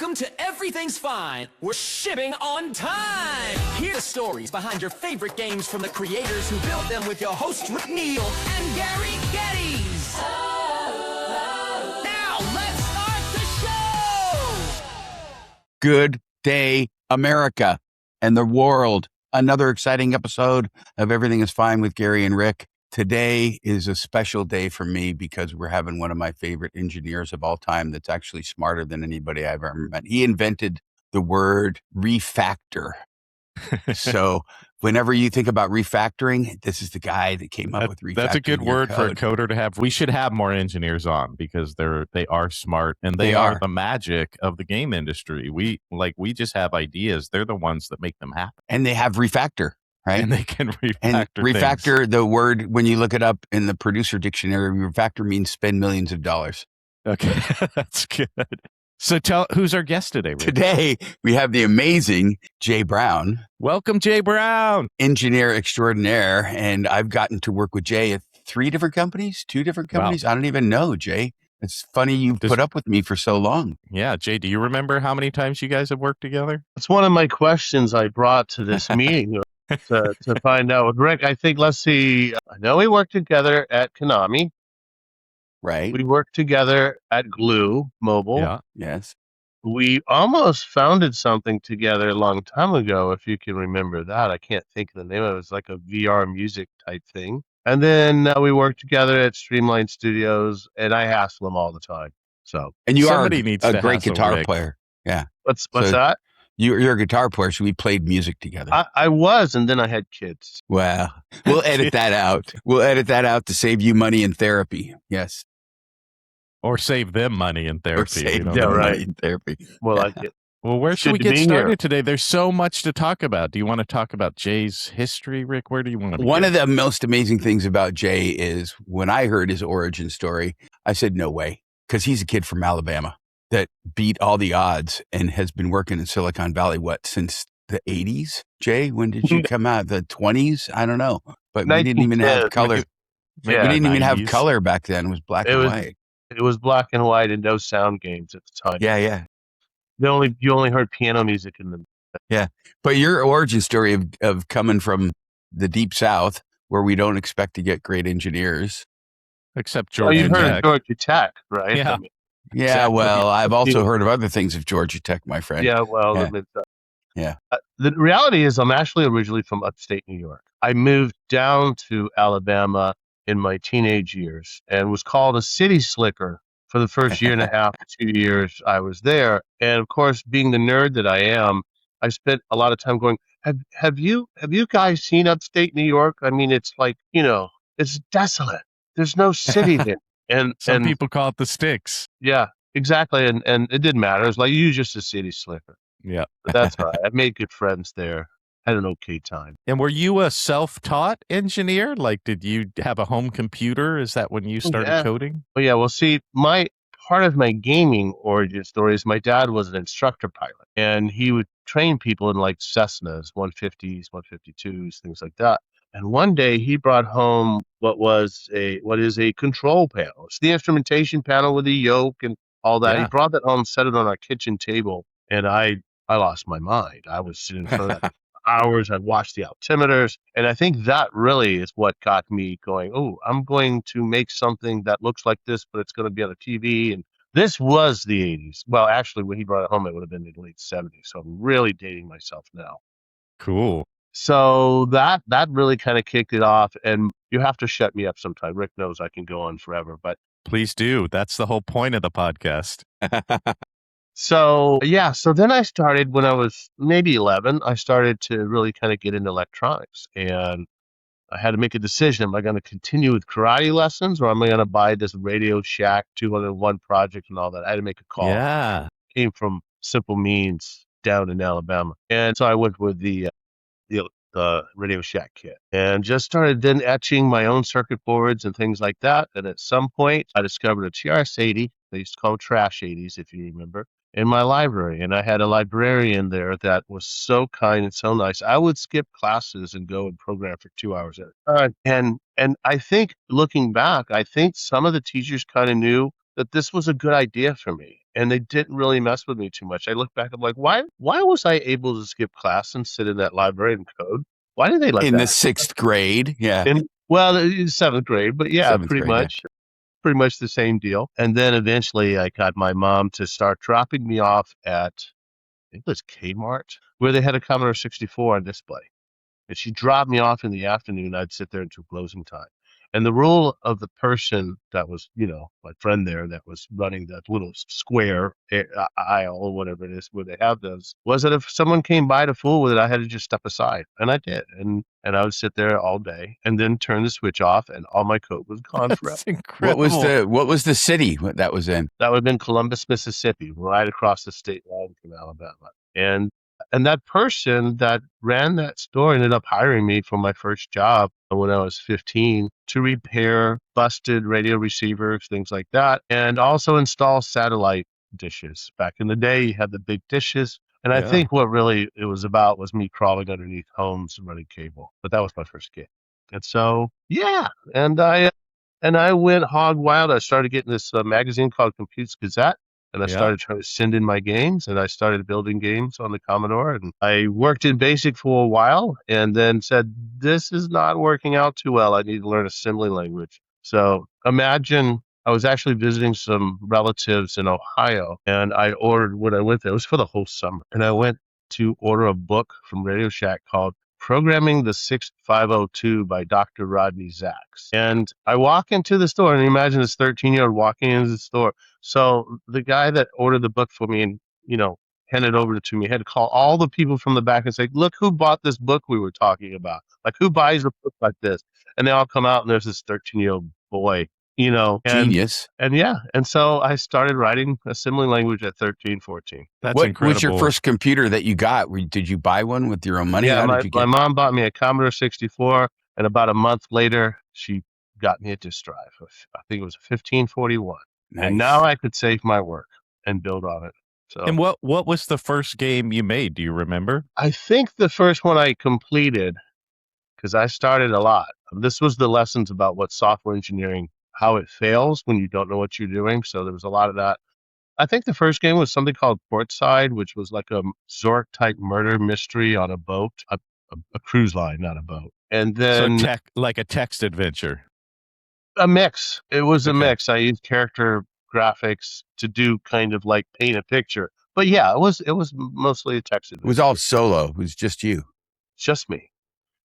Welcome to Everything's Fine. We're shipping on time. Hear the stories behind your favorite games from the creators who built them with your hosts Rick Neal and Gary Geddes. Now let's start the show. Good day, America and the world. Another exciting episode of Everything is Fine with Gary and Rick. Today is a special day for me because we're having one of my favorite engineers of all time that's actually smarter than anybody I've ever met. He invented the word refactor. So whenever you think about refactoring, this is the guy that came up with refactoring. That's a good word for a code. coder to have. We should have more engineers on because they are smart and they are the magic of the game industry. We just have ideas. They're the ones that make them happen. And they have refactor. Right? And they can refactor and refactor things. The word, when you look it up in the producer dictionary, refactor means spend millions of dollars. Okay, that's good. So who's our guest today, Rick? Today, we have the amazing Jay Brown. Welcome, Jay Brown. Engineer extraordinaire. And I've gotten to work with Jay at 2 different companies. Wow. I don't even know, Jay. It's funny you put up with me for so long. Yeah, Jay, do you remember how many times you guys have worked together? That's one of my questions I brought to this meeting. to find out with Rick. I think, let's see, I know we worked together at Konami. Right. We worked together at Glu Mobile. Yeah. Yes. We almost founded something together a long time ago, if you can remember that. I can't think of the name of it. It was like a VR music type thing. And then we worked together at Streamline Studios, and I hassle them all the time. So, and you Somebody are needs a to great hassle guitar Rick. player. Yeah. What's that? You're a guitar player, so we played music together. I was, and then I had kids. Well, we'll edit that out. We'll edit that out to save you money in therapy. Yes. Or save them money in therapy. Or save them them right. money in therapy. Well, Yeah. Well, where should we Good to get be started here. today? There's so much to talk about. Do you want to talk about Jay's history, Rick? Where do you want to begin? One of the most amazing things about Jay is when I heard his origin story, I said, no way, because he's a kid from Alabama that beat all the odds and has been working in Silicon Valley, since the 80s? Jay, when did you come out? The 20s? I don't know. But we didn't even have color. We didn't even have color back then. It was black and white. It was black and white and no sound games at the time. Yeah. You only heard piano music in them. Yeah. But your origin story of coming from the deep South, where we don't expect to get great engineers. Except Oh, Georgia you heard Tech. of Georgia Tech, right? Yeah. I mean, Yeah, exactly. well, I've also heard of other things of Georgia Tech, my friend. Yeah, well, Yeah. The reality is I'm actually originally from upstate New York. I moved down to Alabama in my teenage years and was called a city slicker for the first year and a half, 2 years I was there. And of course, being the nerd that I am, I spent a lot of time going, have you guys seen upstate New York? I mean, it's like, it's desolate. There's no city there. And Some people call it the sticks. yeah, exactly. And it didn't matter. It's like, you're just a city slicker. Yeah. But that's all right. I made good friends there. Had an okay time. And were you a self-taught engineer? Like, did you have a home computer? Is that when you started coding? Well, yeah. Well, see, part of my gaming origin story is my dad was an instructor pilot, and he would train people in like Cessnas, 150s, 152s, things like that. And one day he brought home what is a control panel. It's the instrumentation panel with the yoke and all that. Yeah. He brought that home, set it on our kitchen table, and I lost my mind. I was sitting in front of that for hours. I'd watched the altimeters, and I think that really is what got me going, oh, I'm going to make something that looks like this, but it's going to be on a TV. And this was the 80s. Well, actually, when he brought it home, it would have been the late 70s. So I'm really dating myself now. Cool. So that really kind of kicked it off, and you have to shut me up sometime. Rick knows I can go on forever, but Please do. That's the whole point of the podcast. So then I started when I was maybe 11, I started to really kind of get into electronics, and I had to make a decision. Am I going to continue with karate lessons, or am I going to buy this Radio Shack 201 project and all that? I had to make a call. Yeah. Came from simple means down in Alabama. And so I went with the Radio Shack kit and just started then etching my own circuit boards and things like that. And at some point I discovered a TRS-80. They used to call them trash 80s, if you remember, in my library. And I had a librarian there that was so kind and so nice. I would skip classes and go and program for 2 hours at a time. And I think looking back, I think some of the teachers kind of knew that this was a good idea for me. and they didn't really mess with me too much. I look back, I'm like, why was I able to skip class and sit in that library and code? Why did they let In that the 6th grade? Yeah. well, in 7th grade, but yeah, 7th pretty grade, yeah. much. Pretty much the same deal. And then eventually I got my mom to start dropping me off at, I think it was Kmart, where they had a Commodore 64 on display. And she dropped me off in the afternoon. I'd sit there until closing time. And the rule of the person that was, my friend there that was running that little square aisle or whatever it is where they have those, was that if someone came by to fool with it, I had to just step aside. And I did. And I would sit there all day and then turn the switch off and all my code was gone forever. That's incredible. What was the city that was in? That would have been Columbus, Mississippi, right across the state line from Alabama. And that person that ran that store ended up hiring me for my first job when I was 15 to repair busted radio receivers, things like that, and also install satellite dishes. Back in the day, you had the big dishes. And I think what really it was about was me crawling underneath homes and running cable. But that was my first gig. And so, yeah. And I went hog wild. I started getting this magazine called Compute's Gazette. And I started trying to send in my games, and I started building games on the Commodore. And I worked in BASIC for a while and then said, this is not working out too well. I need to learn assembly language. So imagine I was actually visiting some relatives in Ohio, and I ordered, when I went there, it was for the whole summer. And I went to order a book from Radio Shack called Programming the 6502 by Dr. Rodney Zacks. And I walk into the store, and imagine this 13-year-old walking into the store. So the guy that ordered the book for me and, handed it over to me had to call all the people from the back and say, look who bought this book we were talking about. Like, who buys a book like this? And they all come out, and there's this 13-year-old boy, Genius. And so I started writing assembly language at 13, 14. That's incredible. What was your first computer that you got? Did you buy one with your own money? Yeah, my mom bought me a Commodore 64, and about a month later, she got me a disk drive. I think it was a 1541. Nice. And now I could save my work and build on it. So. And what was the first game you made? Do you remember? I think the first one I completed, because I started a lot. This was the lessons about what software engineering, how it fails when you don't know what you're doing. So there was a lot of that. I think the first game was something called Portside, which was like a Zork-type murder mystery on a boat, a cruise line, not a boat. And then like a text adventure. A mix. It was a mix. I used character graphics to do kind of like paint a picture. But yeah, it was mostly a text adventure. It was all solo. It was just you. Just me.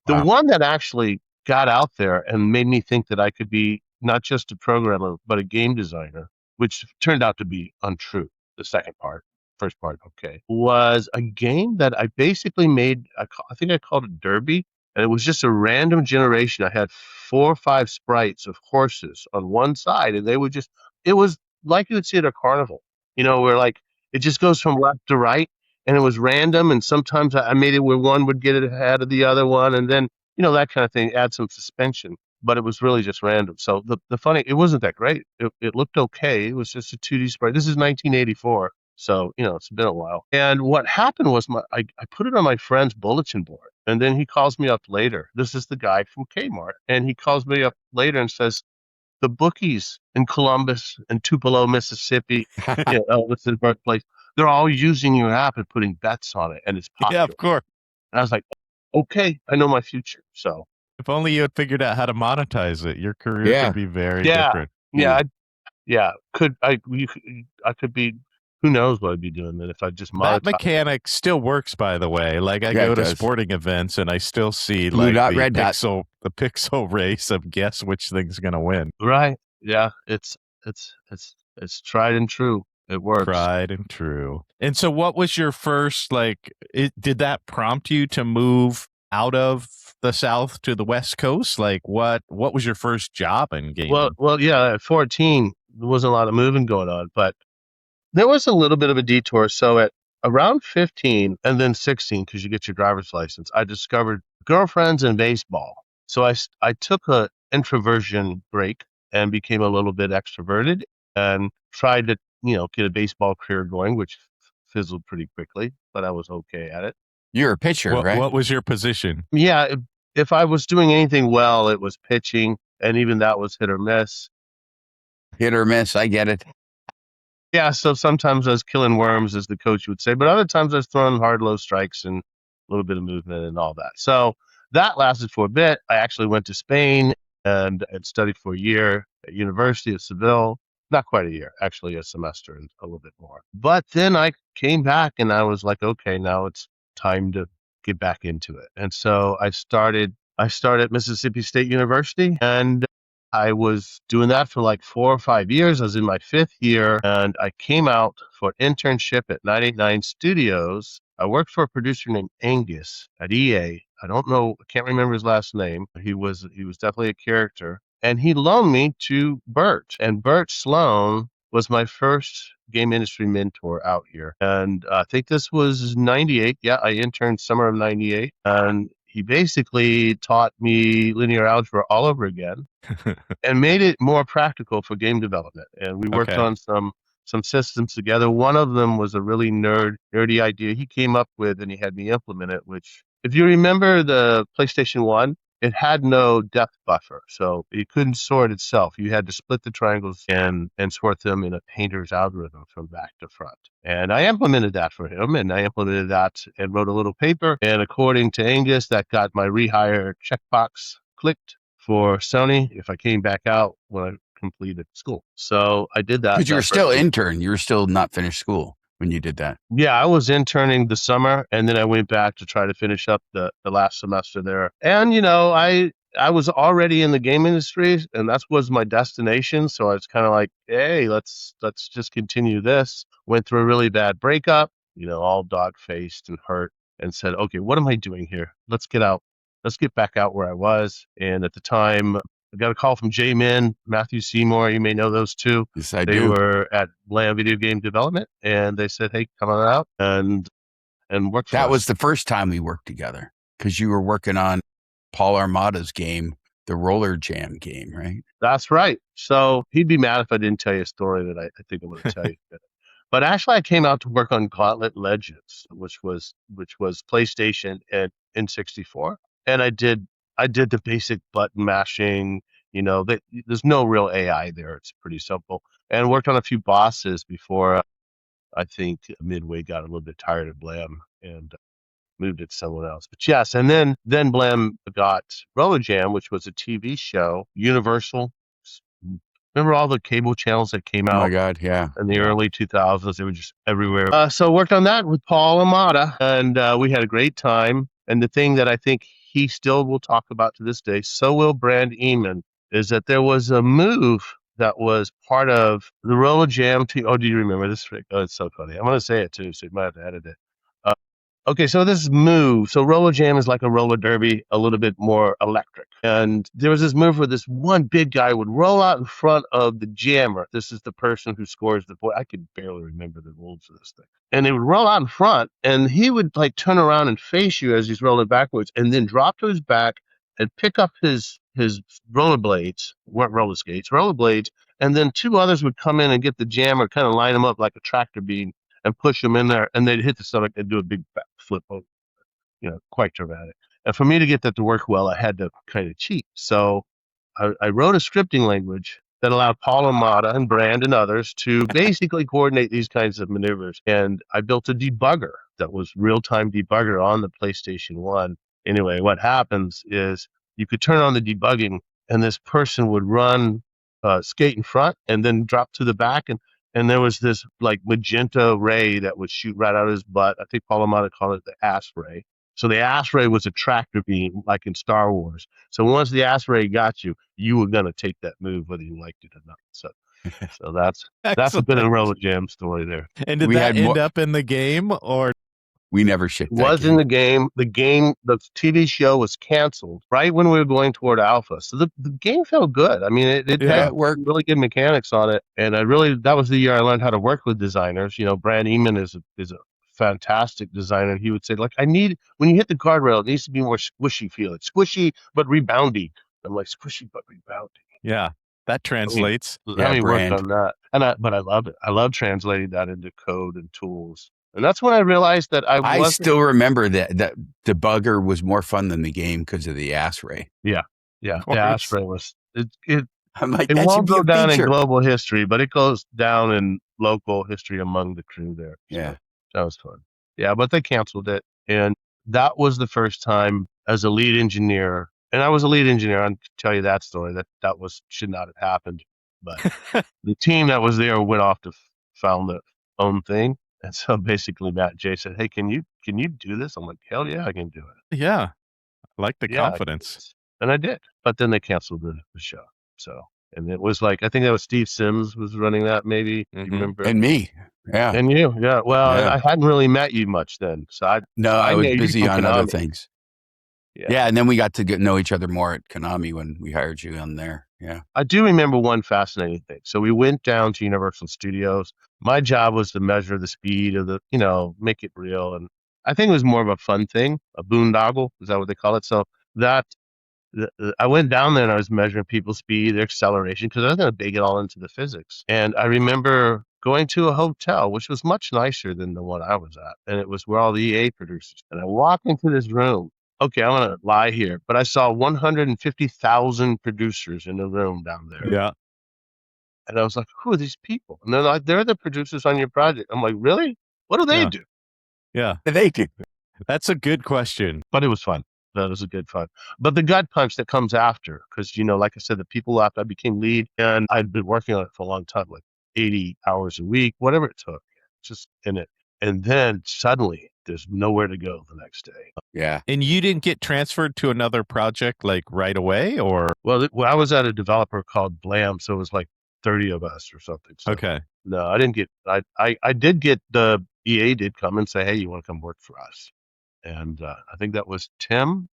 Wow. The one that actually got out there and made me think that I could be not just a programmer, but a game designer, which turned out to be untrue. The second part, first part, was a game that I basically made. I think I called it Derby. And it was just a random generation. I had 4 or 5 sprites of horses on one side, and it was like you would see at a carnival, where like it just goes from left to right, and it was random. And sometimes I made it where one would get it ahead of the other one, and then, that kind of thing, add some suspension. But it was really just random. So the funny, it wasn't that great. It looked okay. It was just a 2D sprite. This is 1984. So, it's been a while. And what happened was I put it on my friend's bulletin board. And then he calls me up later. This is the guy from Kmart. And he calls me up later and says, the bookies in Columbus and Tupelo, Mississippi, Elvis's birthplace, they're all using your app and putting bets on it. And it's popular. Yeah, of course. And I was like, okay, I know my future. So if only you had figured out how to monetize it, your career could be very different. Yeah. I could be. Who knows what I'd be doing then if I just monetize. That mechanic still works, by the way. Like I go to sporting events and I still see Blue like dot, the red pixel race of guess which thing's going to win. Right. Yeah. It's tried and true. It works. Tried and true. And so what was your first, did that prompt you to move out of the South to the West Coast? Like what was your first job in gaming? Well, yeah, at 14, there wasn't a lot of moving going on, but there was a little bit of a detour. So at around 15 and then 16, because you get your driver's license, I discovered girlfriends and baseball. So I took a introversion break and became a little bit extroverted and tried to, get a baseball career going, which fizzled pretty quickly, but I was okay at it. You're a pitcher, right? What was your position? Yeah. If I was doing anything well, it was pitching, and even that was hit or miss. Hit or miss, I get it. Yeah, so sometimes I was killing worms, as the coach would say, but other times I was throwing hard, low strikes and a little bit of movement and all that. So that lasted for a bit. I actually went to Spain and studied for a year at University of Seville. Not quite a year, actually a semester and a little bit more. But then I came back and I was like, okay, now it's time to get back into it. And so I started at Mississippi State University, and I was doing that for like 4 or 5 years. I was in my fifth year, and I came out for an internship at 989 Studios. I worked for a producer named Angus at EA. I don't know, I can't remember his last name. He was definitely a character, and he loaned me to Bert. And Bert Sloan was my first game industry mentor out here. And I think this was 98. Yeah, I interned summer of 98. And he basically taught me linear algebra all over again and made it more practical for game development. And we worked Okay. on some systems together. One of them was a really nerdy idea he came up with, and he had me implement it. Which, if you remember the PlayStation 1, it had no depth buffer, so it couldn't sort itself. You had to split the triangles and sort them in a painter's algorithm from back to front. And I implemented that for him, and I implemented that and wrote a little paper. And according to Angus, that got my rehire checkbox clicked for Sony if I came back out when I completed school. So I did that. Because you were that still first year. intern. You were still not finished school when you did that. Yeah, I was interning the summer, and then I went back to try to finish up the last semester there. And I was already in the game industry, and that was my destination. So I was kind of like, hey, let's just continue this. Went through a really bad breakup, all dog faced and hurt, and said, okay, what am I doing here? Let's get out. Let's get back out where I was. And at the time, I got a call from J-Min, Matthew Seymour. You may know those two. Yes, I They do. were at Blam Video Game Development, and they said, hey, come on out and work for us. That was the first time we worked together because you were working on Paul Armada's game, the Roller Jam game, right? That's right. So he'd be mad if I didn't tell you a story that I think I'm going to tell you. But actually, I came out to work on Gauntlet Legends, which was PlayStation and N64, and I did the basic button mashing. There's no real AI there; it's pretty simple. And worked on a few bosses before I think Midway got a little bit tired of Blam and moved it to someone else. But yes, and then Blam got Roller Jam, which was a TV show, Universal. Remember all the cable channels that came Oh out my God, yeah. in the early 2000s? They were just everywhere. So worked on that with Paul Amata, and we had a great time. And the thing that I think he still will talk about to this day, so will Brand Eamon, is that there was a move that was part of the Roller Jam team. Oh, do you remember this, Rick? Oh, it's so funny. I'm going to say it too, so you might have to edit it. Okay, so this move. So roller jam is like a roller derby, a little bit more electric. And there was this move where this one big guy would roll out in front of the jammer. This is the person who scores the point. I could barely remember the rules of this thing. And they would roll out in front, and he would like turn around and face you as he's rolling backwards, and then drop to his back and pick up his rollerblades, weren't roller skates, rollerblades, and then two others would come in and get the jammer, kind of line them up like a tractor beam, and push them in there, and they'd hit the stomach and do a big back flip over. Quite dramatic. And for me to get that to work well, I had to kind of cheat. So I wrote a scripting language that allowed Paul Amata and Brand and others to basically coordinate these kinds of maneuvers. And I built a debugger that was real-time debugger on the PlayStation 1. Anyway, what happens is you could turn on the debugging, and this person would run skate in front and then drop to the back, and there was this like magenta ray that would shoot right out of his butt. I think Paul Amata called it the ass ray. So the ass ray was a tractor beam, like in Star Wars. So once the ass ray got you, you were going to take that move whether you liked it or not. So that's a bit of a Roller Jam story there. And did We that had end up in the game, or We never shipped It that was game. in the game. The TV show was canceled right when we were going toward alpha. So the game felt good. I mean, it Yeah, had it worked. really good mechanics on it. And that was the year I learned how to work with designers. Brad Eamon is a fantastic designer. He would say, like, when you hit the guardrail, it needs to be more squishy feeling. Squishy, but reboundy. I'm like, squishy, but reboundy. yeah, that translates. Yeah, Let me work Brand. on that. But I love it. I love translating that into code and tools. And that's when I realized that I wasn't. still remember that debugger was more fun than the game because of the ass ray. Yeah. Of The course. ass ray was it I'm like, It that should won't be go a down in feature. global history, but it goes down in local history among the crew there. Yeah. So that was fun. Yeah, but they canceled it. And that was the first time as a lead engineer. And I was a lead engineer. I'll tell you that story. That should not have happened. But the team that was there went off to found their own thing. And so basically Matt and Jay said, "Hey, can you do this?" I'm like, "Hell yeah, I can do it." Yeah. I like the Yeah, confidence. and I did. But then they canceled the show. So, and it was like, I think that was Steve Sims was running that, maybe. You remember? And me. Yeah. And you, yeah. Well, Yeah. I hadn't really met you much then. So I was knew you busy from on other Konami. things. Yeah. Yeah. And then we got to know each other more at Konami when we hired you on there. Yeah. I do remember one fascinating thing. So we went down to Universal Studios. My job was to measure the speed of make it real. And I think it was more of a fun thing, a boondoggle. Is that what they call it? So that I went down there and I was measuring people's speed, their acceleration, because I was going to bake it all into the physics. And I remember going to a hotel, which was much nicer than the one I was at. And it was where all the EA producers. And I walked into this room. Okay, I'm going to lie here, but I saw 150,000 producers in the room down there. Yeah. And I was like, who are these people? And they're like, they're the producers on your project. I'm like, really? What do they do? Yeah. They do. That's a good question. But it was fun. That was a good fun. But the gut punch that comes after, because, like I said, the people after I became lead, and I'd been working on it for a long time, like 80 hours a week, whatever it took, just in it. And then suddenly there's nowhere to go the next day. Yeah. And you didn't get transferred to another project like right away, or? Well, I was at a developer called Blam, so it was like 30 of us or something. So Okay. no, I didn't get, I did get the EA did come and say, hey, you want to come work for us? And I think that was Tim.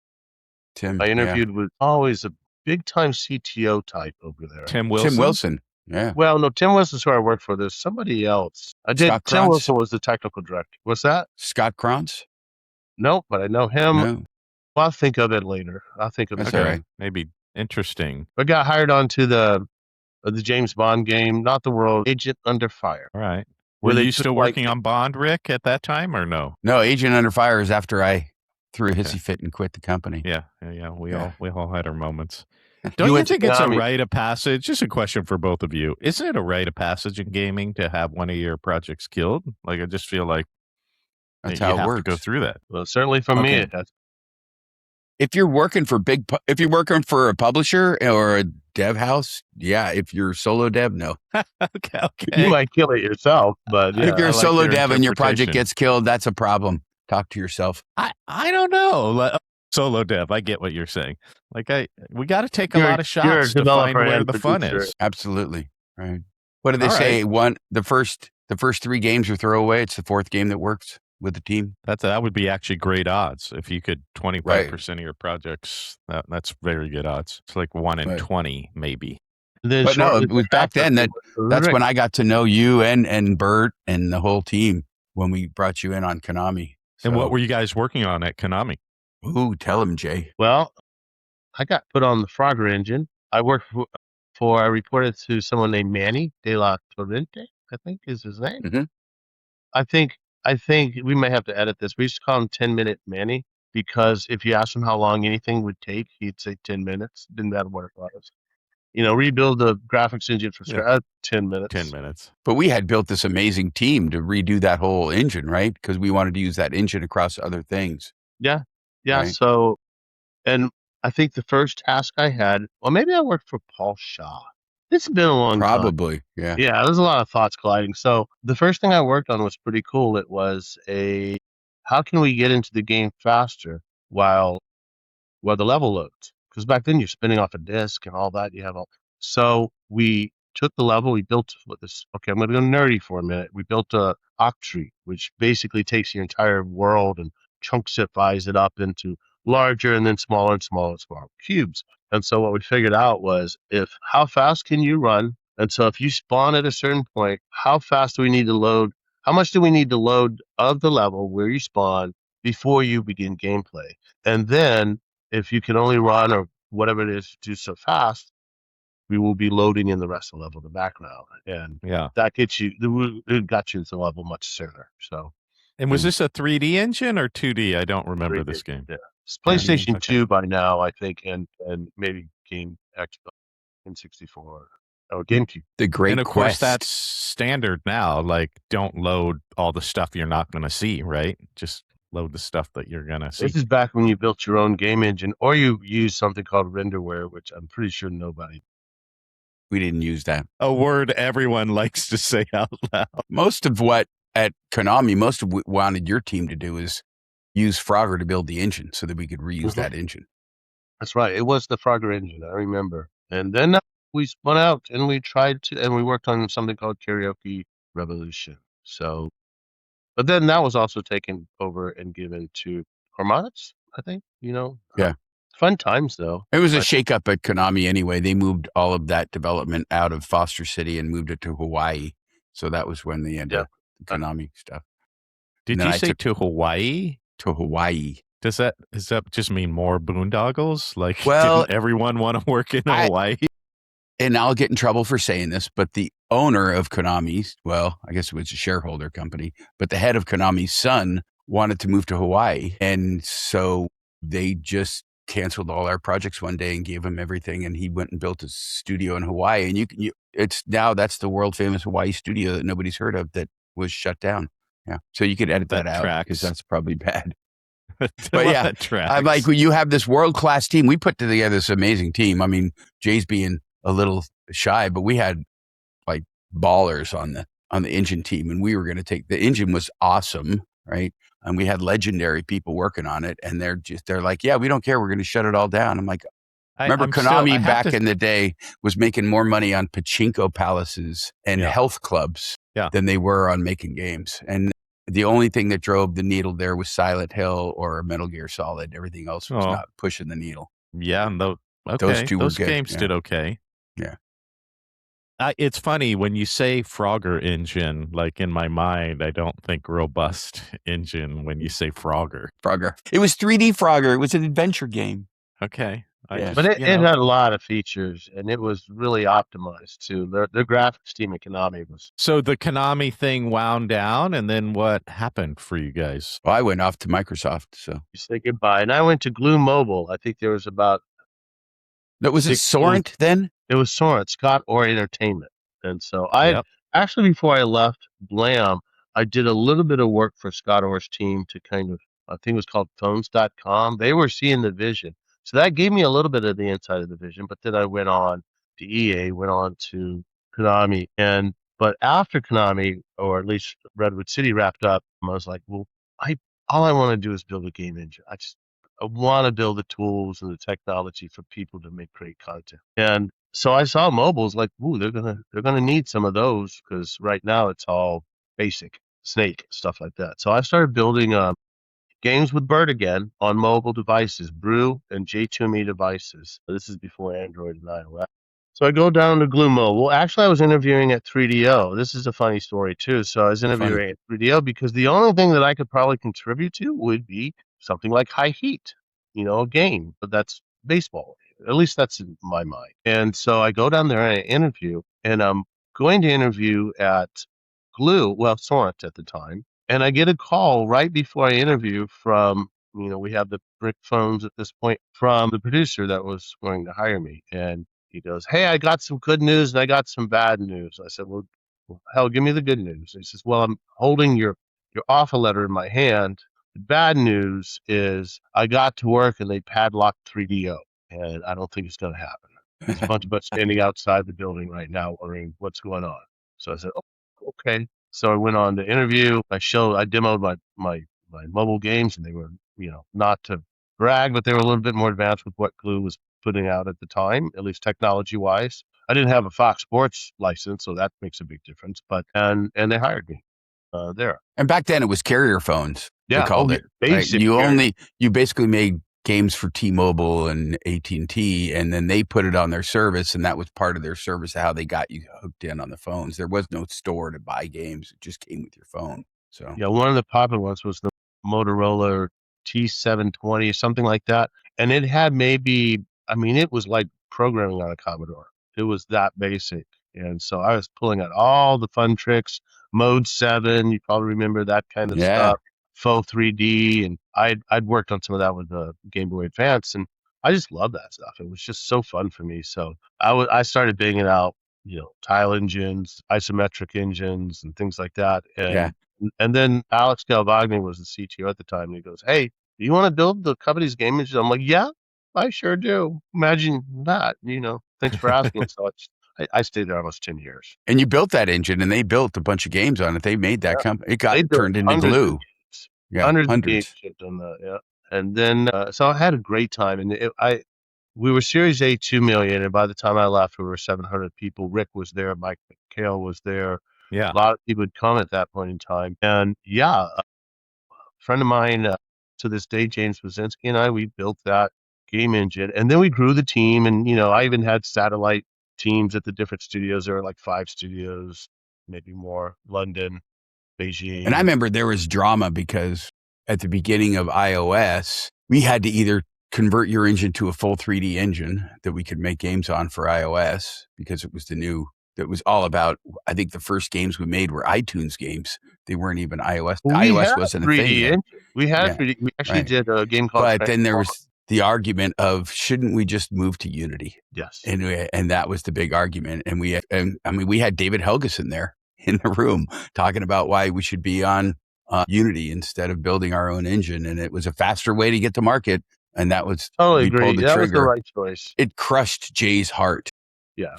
I interviewed with always a big time CTO type over there. Tim Wilson. Tim Wilson. Yeah. Well, no, Tim Wilson's who I worked for. There's somebody else. Tim Wilson was the technical director. What's that? Scott Krantz? Nope, but I know him. No. Well, I'll think of it later. I'll think of it. That's later. all right. Maybe interesting. I got hired onto the James Bond game, not the world, Agent Under Fire. All right. Where Were they you took, still working on Bond, Rick, at that time, or no? No, Agent Under Fire is after I threw a hissy fit and quit the company. Yeah. We all had our moments. Don't you think it's a rite of passage? Just a question for both of you. Isn't it a rite of passage in gaming to have one of your projects killed? Like, I just feel like that's you how it have works. to go through that. Well, certainly for me, it has. If you're working for a publisher or a dev house, yeah. If you're solo dev, no. Okay. You might kill it yourself, but if you're a solo dev and your project gets killed, that's a problem. Talk to yourself. I don't know. Solo dev, I get what you're saying. Like, we got to take a lot of shots to find where the fun is. Absolutely, right. What do they say? The first 3 games are throwaway. It's the 4th game that works with the team. That would be actually great odds if you could 25% of your projects. That's very good odds. It's like 1 in 20 maybe. But no, it was back then that's when I got to know you and Bert and the whole team when we brought you in on Konami. So, and what were you guys working on at Konami? Ooh, tell him, Jay. Well, I got put on the Frogger engine. I worked I reported to someone named Manny De La Torrente, I think is his name. Mm-hmm. I think we may have to edit this. We used to call him 10-minute Manny because if you asked him how long anything would take, he'd say 10 minutes. Didn't matter what it was. Rebuild the graphics engine for 10 minutes. 10 minutes. But we had built this amazing team to redo that whole engine, right? Because we wanted to use that engine across other things. Yeah. Yeah. Right. So, and I think the first task I had, well, maybe I worked for Paul Shaw. It's been a long time. Probably. Yeah. Yeah. There's a lot of thoughts colliding. So the first thing I worked on was pretty cool. It was how can we get into the game faster while the level loads? Because back then you're spinning off a disk and all that. So we took the level, we built this. Okay, I'm going to go nerdy for a minute. We built a octree, which basically takes your entire world and chunksifies it up into larger and then smaller and smaller and smaller cubes. And so what we figured out was how fast can you run? And so if you spawn at a certain point, how fast do we need to load? How much do we need to load of the level where you spawn before you begin gameplay? And then if you can only run or whatever it is do so fast, we will be loading in the rest of the level in the background. And that it got you to the level much sooner. So. And was this a 3D engine or 2D? I don't remember 3D, this game. Yeah. It's PlayStation 2 by now, I think, and maybe Game Xbox. N64 or GameCube. The Great And of Quest. course, that's standard now. Like, don't load all the stuff you're not going to see, right? Just load the stuff that you're going to see. This is back when you built your own game engine, or you used something called renderware, which I'm pretty sure nobody. We didn't use that. A word everyone likes to say out loud. Most of what at Konami, most of what wanted your team to do is use Frogger to build the engine so that we could reuse that engine. That's right. It was the Frogger engine, I remember. And then we spun out and we tried to, and we worked on something called Karaoke Revolution. So, but then that was also taken over and given to Harmonix, I think, Yeah. Fun times, though. It was a shakeup at Konami anyway. They moved all of that development out of Foster City and moved it to Hawaii. So that was when they ended the Konami stuff. Did you say to Hawaii? To Hawaii. Does that just mean more boondoggles? Like, well, didn't everyone want to work in Hawaii? And I'll get in trouble for saying this, but the owner of Konami, well, I guess it was a shareholder company, but the head of Konami's son wanted to move to Hawaii. And so they just canceled all our projects one day and gave him everything. And he went and built a studio in Hawaii. And that's the world famous Hawaii studio that nobody's heard of that was shut down. Yeah. So you could edit that out because that's probably bad. But yeah, I'm like, well, you have this world-class team. We put together this amazing team. I mean, Jay's being a little shy, but we had like ballers on the engine team, and we were going to the engine was awesome, right? And we had legendary people working on it, and they're like, yeah, we don't care. We're going to shut it all down. I'm like, remember Konami back in the day was making more money on pachinko palaces and health clubs than they were on making games. And the only thing that drove the needle there was Silent Hill or Metal Gear Solid. Everything else was not pushing the needle. Yeah, and those two were good. Games did okay. Yeah. It's funny when you say Frogger engine, like in my mind, I don't think robust engine when you say Frogger. It was 3D Frogger. It was an adventure game. Okay. But it had a lot of features, and it was really optimized too. The graphics team at Konami was. So the Konami thing wound down, and then what happened for you guys? Well, I went off to Microsoft, so you say goodbye, and I went to Glu Mobile. I think there was about. That was it Sorrent then? It was Sorrent, Scott Orr Entertainment, and so actually before I left Blam, I did a little bit of work for Scott Orr's team to kind of, I think it was called Phones.com. They were seeing the vision. So that gave me a little bit of the inside of the vision, but then I went on to EA, went on to Konami, but after Konami, or at least Redwood City wrapped up, I was like, well, all I want to do is build a game engine. I want to build the tools and the technology for people to make great content. And so I saw mobiles like, ooh, they're gonna need some of those because right now it's all basic Snake stuff like that. So I started building games with Bird again on mobile devices, Brew and J2Me devices. This is before Android and iOS. So I go down to Glu Mobile. Actually, I was interviewing at 3DO. This is a funny story, too. So I was interviewing at 3DO because the only thing that I could probably contribute to would be something like High Heat, a game. But that's baseball. At least that's in my mind. And so I go down there and I interview. And I'm going to interview at Sorrent at the time. And I get a call right before I interview from, we have the brick phones at this point, from the producer that was going to hire me. And he goes, hey, I got some good news and I got some bad news. I said, well hell, give me the good news. He says, well, I'm holding your offer letter in my hand. The bad news is I got to work and they padlocked 3DO. And I don't think it's going to happen. There's a bunch of us standing outside the building right now wondering what's going on. So I said, oh, okay. So I went on to interview. I demoed my mobile games, and they were, not to brag, but they were a little bit more advanced with what Glu was putting out at the time, at least technology-wise. I didn't have a Fox Sports license, so that makes a big difference. But and they hired me there. And back then it was carrier phones. Yeah, they called it. Basic. You basically made games for T-Mobile and AT&T, and then they put it on their service, and that was part of their service, how they got you hooked in on the phones. There was no store to buy games. It just came with your phone. So yeah, one of the popular ones was the Motorola T720 or something like that. And it had it was like programming on a Commodore. It was that basic. And so I was pulling out all the fun tricks, Mode 7, you probably remember that kind of stuff. Faux 3D, and I'd worked on some of that with the Game Boy Advance, and I just love that stuff. It was just so fun for me. So I started banging out, tile engines, isometric engines, and things like that. Yeah. And then Alex Galvagni was the CTO at the time, and he goes, "Hey, do you want to build the company's game engine?" I'm like, "Yeah, I sure do." Imagine that. Thanks for asking. So I stayed there almost 10 years. And you built that engine, and they built a bunch of games on it. They made that company. It They got built turned into hundreds of Glue. games. Yeah, Hundreds of games hundreds. shipped on that. Yeah. And then, so I had a great time, and we were Series A 2 million, and by the time I left, we were 700 people. Rick was there, Mike McHale was there. Yeah. A lot of people had come at that point in time, and yeah, a friend of mine to this day, James Wazinski, and we built that game engine, and then we grew the team, and I even had satellite teams at the different studios. There were like 5 studios, maybe more. London, Beijing. And I remember there was drama because at the beginning of iOS, we had to either convert your engine to a full 3D engine that we could make games on for iOS, because it was that was all about, I think the first games we made were iTunes games. They weren't even iOS. iOS wasn't a thing yet. We had Yeah, 3D. We actually right. did a game called But then there was the argument of, shouldn't we just move to Unity? Yes. And that was the big argument. And we had David Helgeson there in the room talking about why we should be on Unity instead of building our own engine. And it was a faster way to get to market. And that was, Totally we agree. pulled the That was the trigger. right choice. It crushed Jay's heart. Yeah.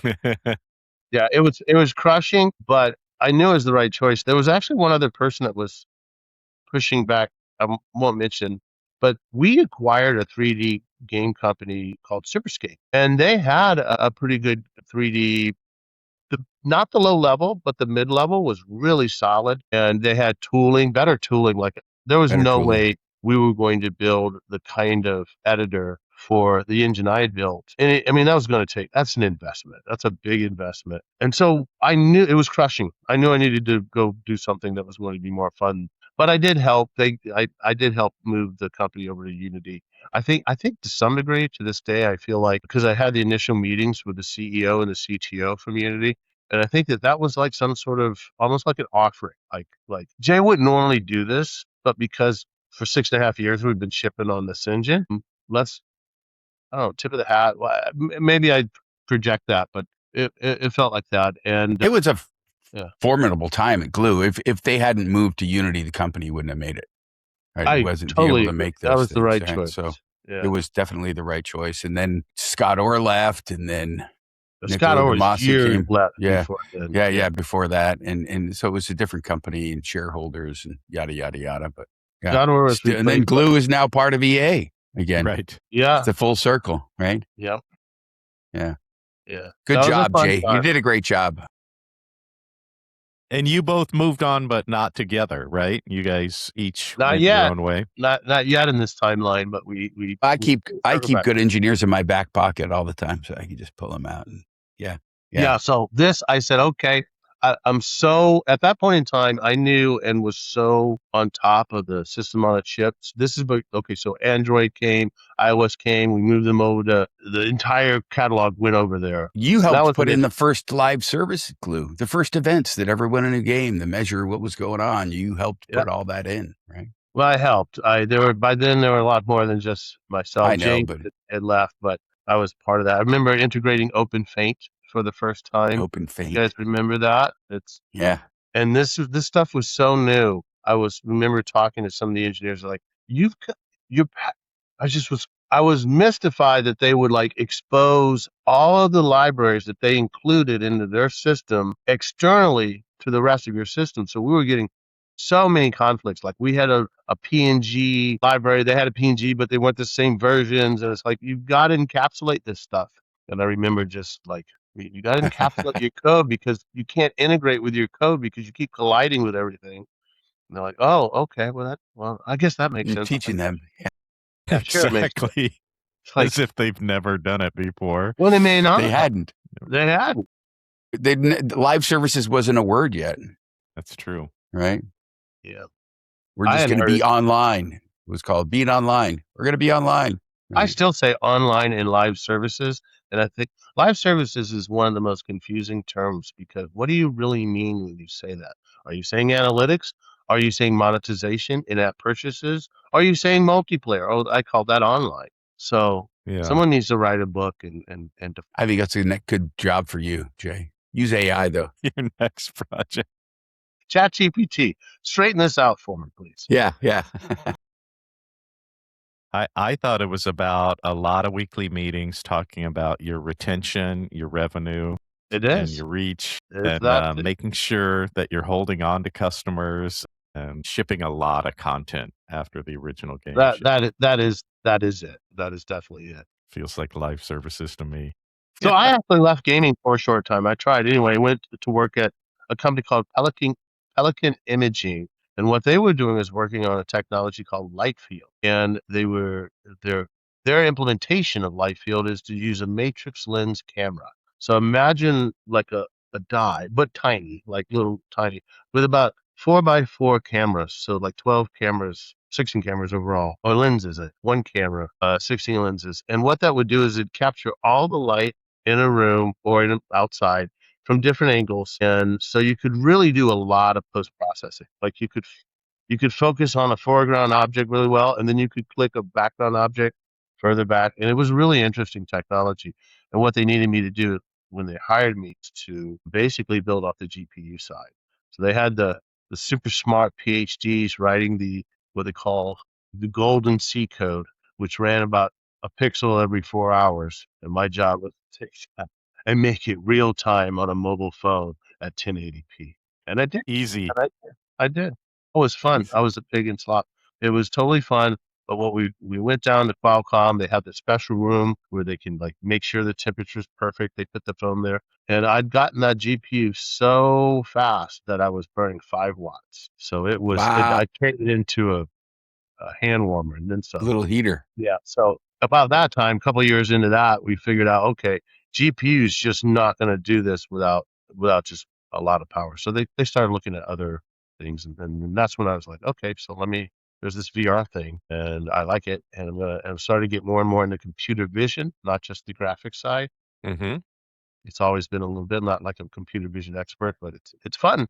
Yeah, it was crushing, but I knew it was the right choice. There was actually one other person that was pushing back. I won't mention, but we acquired a 3D game company called Superscape, and they had a pretty good 3D. Not the low level, but the mid level was really solid, and they had better tooling. Like, there was Better no tooling. way we were going to build the kind of editor for the engine I had built. And that was going to that's an investment. That's a big investment. And so I knew it was crushing. I knew I needed to go do something that was going to be more fun. But I did help. I did help move the company over to Unity. I think to some degree, to this day, I feel like, because I had the initial meetings with the CEO and the CTO from Unity, and I think that was like some sort of, almost like an offering. Like Jay wouldn't normally do this, but because for 6.5 years we've been shipping on this engine, let's, I don't know, tip of the hat. Well, maybe I project that, but it felt like that. And It was a yeah. formidable time at Glue. If they hadn't moved to Unity, the company wouldn't have made it. Right? It wasn't totally able to make those that was things, the right right? choice. So yeah. it was definitely the right choice. And then Scott Orr left, and then Scott Orr was years left Yeah. before then. Yeah, before that. And so it was a different company and shareholders and yada, yada, yada. But yeah. Scott Orr was and then Glue is now part of EA again. Right. Yeah. It's a full circle, right? Yep. Yeah. Yeah. Good job, Jay. time. You did a great job. And you both moved on, but not together, right? You guys each Not went yet. your own way. Not yet in this timeline, but I keep good engineers in my back pocket all the time, so I can just pull them out. And yeah. So I said, okay, I'm so, at that point in time, I knew and was so on top of the system on its chips. Okay, so Android came, iOS came, we moved them over to, the entire catalog went over there. You helped put in the first live service Glue, the first events that ever went in a game, to measure what was going on. You helped put all that in, right? Well, I helped. By then there were a lot more than just myself. I know, James but had left, but I was part of that. I remember integrating OpenFaint for the first time. OpenFaint. You guys remember that? Yeah. And this stuff was so new. Remember talking to some of the engineers, like, I was mystified that they would like expose all of the libraries that they included into their system externally to the rest of your system. So we were getting so many conflicts. Like, we had a PNG library, they had a PNG, but they weren't the same versions. And it's like, you've got to encapsulate this stuff. And I remember just like, you got to encapsulate your code, because you can't integrate with your code because you keep colliding with everything. And they're like, oh, okay, well, I guess that makes sense. Teaching them. Yeah, sure. Exactly. Like, as if they've never done it before. Well, they may not. They hadn't. Live services wasn't a word yet. That's true. Right? Yeah. We're just going to be online. It was called being online. We're going to be online. Right? I still say online and live services. And I think live services is one of the most confusing terms, because what do you really mean when you say that? Are you saying analytics? Are you saying monetization, in-app purchases? Are you saying multiplayer? Oh, I call that online. So Yeah. Someone needs to write a book and I think that's a good job for you, Jay. Use AI though. Your next project. ChatGPT, straighten this out for me, please. Yeah. I thought it was about a lot of weekly meetings talking about your retention, your revenue, It and is. your reach, It's and that. making sure that you're holding on to customers and shipping a lot of content after the original game. That is it. That is definitely it. Feels like live services to me. So I actually left gaming for a short time. I tried anyway. I went to work at a company called Pelican Imaging, and what they were doing is working on a technology called Light Field, and their implementation of Light Field is to use a matrix lens camera. So imagine like a die, but tiny, like little tiny, with about 4x4 cameras. So like 12 cameras, 16 cameras overall, or lenses, one camera, 16 lenses. And what that would do is it'd capture all the light in a room or outside from different angles, and so you could really do a lot of post processing. Like you could focus on a foreground object really well, and then you could click a background object further back, and it was really interesting technology. And what they needed me to do when they hired me to basically build off the GPU side. So they had the super smart PhDs writing what they call the golden C code, which ran about a pixel every 4 hours, and my job was to take that and make it real time on a mobile phone at 1080p. And I did. Easy. And I did. It was fun. I was a pig in slop. It was totally fun. But what we went down to Qualcomm. They have this special room where they can like make sure the temperature is perfect. They put the phone there, and I'd gotten that GPU so fast that I was burning 5 watts. So it was. Wow. I turned it into a hand warmer, and then some. A little heater. Yeah. So about that time, a couple of years into that, we figured out, okay, GPU is just not going to do this without just a lot of power. So they started looking at other things, and that's when I was like, okay, so there's this VR thing, and I like it, and I'm starting to get more and more into computer vision, not just the graphics side. Mm-hmm. It's always been a little bit, not like a computer vision expert, but it's fun.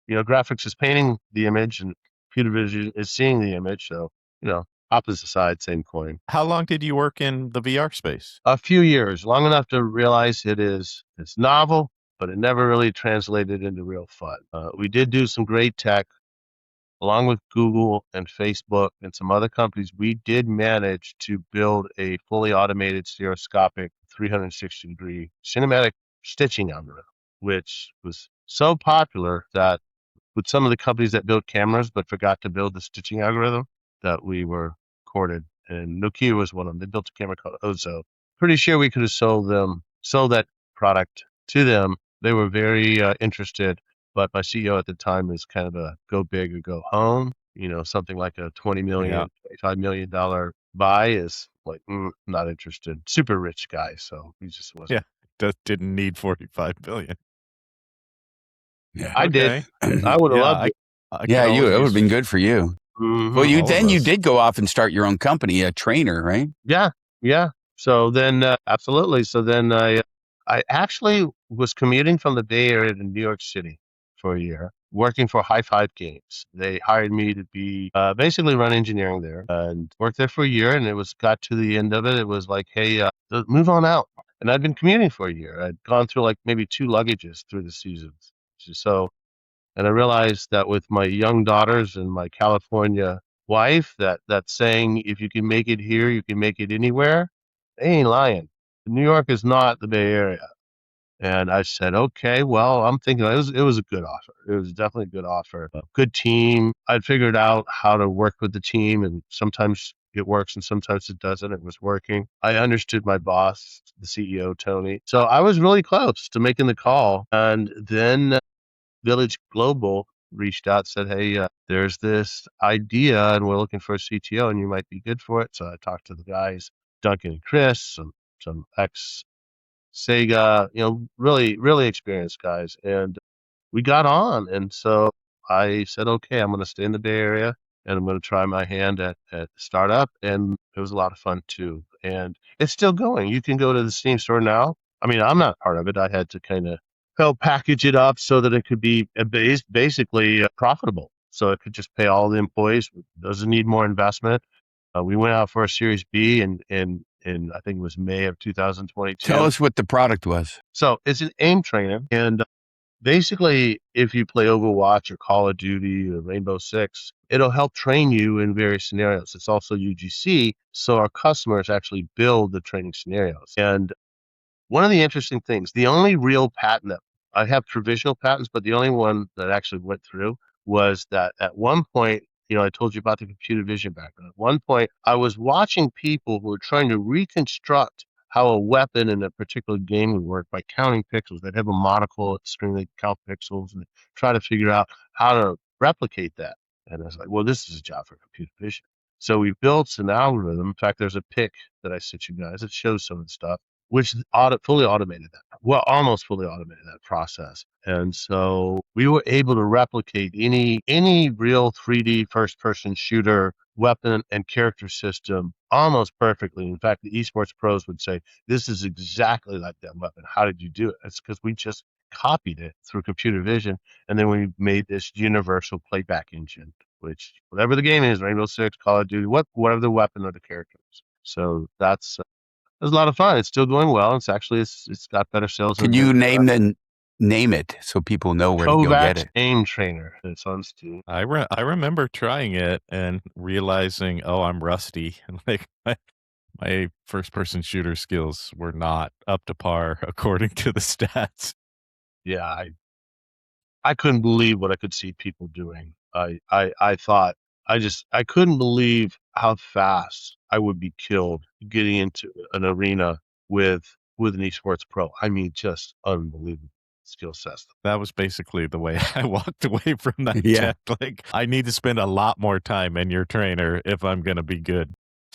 Graphics is painting the image, and computer vision is seeing the image. So opposite side, same coin. How long did you work in the VR space? A few years, long enough to realize it's novel, but it never really translated into real fun. We did do some great tech, along with Google and Facebook and some other companies. We did manage to build a fully automated stereoscopic 360-degree cinematic stitching algorithm, which was so popular that with some of the companies that built cameras but forgot to build the stitching algorithm, that we were courted. And Nokia was one of them. They built a camera called Ozo. Pretty sure we could have sold that product to them. They were very interested, but my CEO at the time was kind of a go big or go home. Something like a $20 million, $25 million buy is like, not interested. Super rich guy, so he just wasn't. Yeah, didn't need 45 billion. Yeah. I did. I would have loved it. It would have been good for you. Mm-hmm. Well, you did go off and start your own company, a trainer, right? Yeah. So then, absolutely. So then I actually was commuting from the Bay Area to New York City for a year, working for High Five Games. They hired me to be basically run engineering there, and worked there for a year. And got to the end of it. It was like, hey, move on out. And I'd been commuting for a year. I'd gone through like maybe 2 luggages through the seasons. And I realized that with my young daughters and my California wife, that saying, if you can make it here, you can make it anywhere, they ain't lying. New York is not the Bay Area. And I said, okay, well, I'm thinking it was a good offer. It was definitely a good offer. A good team. I'd figured out how to work with the team, and sometimes it works and sometimes it doesn't. It was working. I understood my boss, the CEO, Tony. So I was really close to making the call. And then Village Global reached out, said, hey, there's this idea and we're looking for a CTO and you might be good for it. So I talked to the guys, Duncan and Chris, some ex Sega, really, really experienced guys. And we got on. And so I said, okay, I'm going to stay in the Bay Area and I'm going to try my hand at startup. And it was a lot of fun too. And it's still going. You can go to the Steam store now. I mean, I'm not part of it. I had to kind of help package it up so that it could be basically profitable. So it could just pay all the employees. Doesn't need more investment. We went out for a Series B, and in I think it was May of 2022. Tell us what the product was. So it's an aim trainer, and basically, if you play Overwatch or Call of Duty or Rainbow Six, it'll help train you in various scenarios. It's also UGC, so our customers actually build the training scenarios. And one of the interesting things, the only real patent that I have provisional patents, but the only one that actually went through was that at one point, I told you about the computer vision background. At one point, I was watching people who were trying to reconstruct how a weapon in a particular game would work by counting pixels. They'd have a monocle at the screen, they'd count pixels and try to figure out how to replicate that. And I was like, well, this is a job for computer vision. So we built an algorithm. In fact, there's a pic that I sent you guys that shows some of the stuff, which fully automated that. Well, almost fully automated that process. And so we were able to replicate any real 3D first-person shooter weapon and character system almost perfectly. In fact, the esports pros would say, this is exactly like that weapon. How did you do it? It's because we just copied it through computer vision, and then we made this universal playback engine, which whatever the game is, Rainbow Six, Call of Duty, whatever the weapon or the character is. So that's it was a lot of fun. It's still going well. It's got better sales. Can you name it so people know where to go get it? Aim Trainer. It's on Steam. I remember trying it and realizing, oh, I'm rusty. Like my first person shooter skills were not up to par according to the stats. Yeah, I couldn't believe what I could see people doing. I thought I couldn't believe how fast I would be killed getting into an arena with an esports pro. I mean, just unbelievable skill sets. That was basically the way I walked away from that Yeah. check. Like, I need to spend a lot more time in your trainer if I'm going to be good.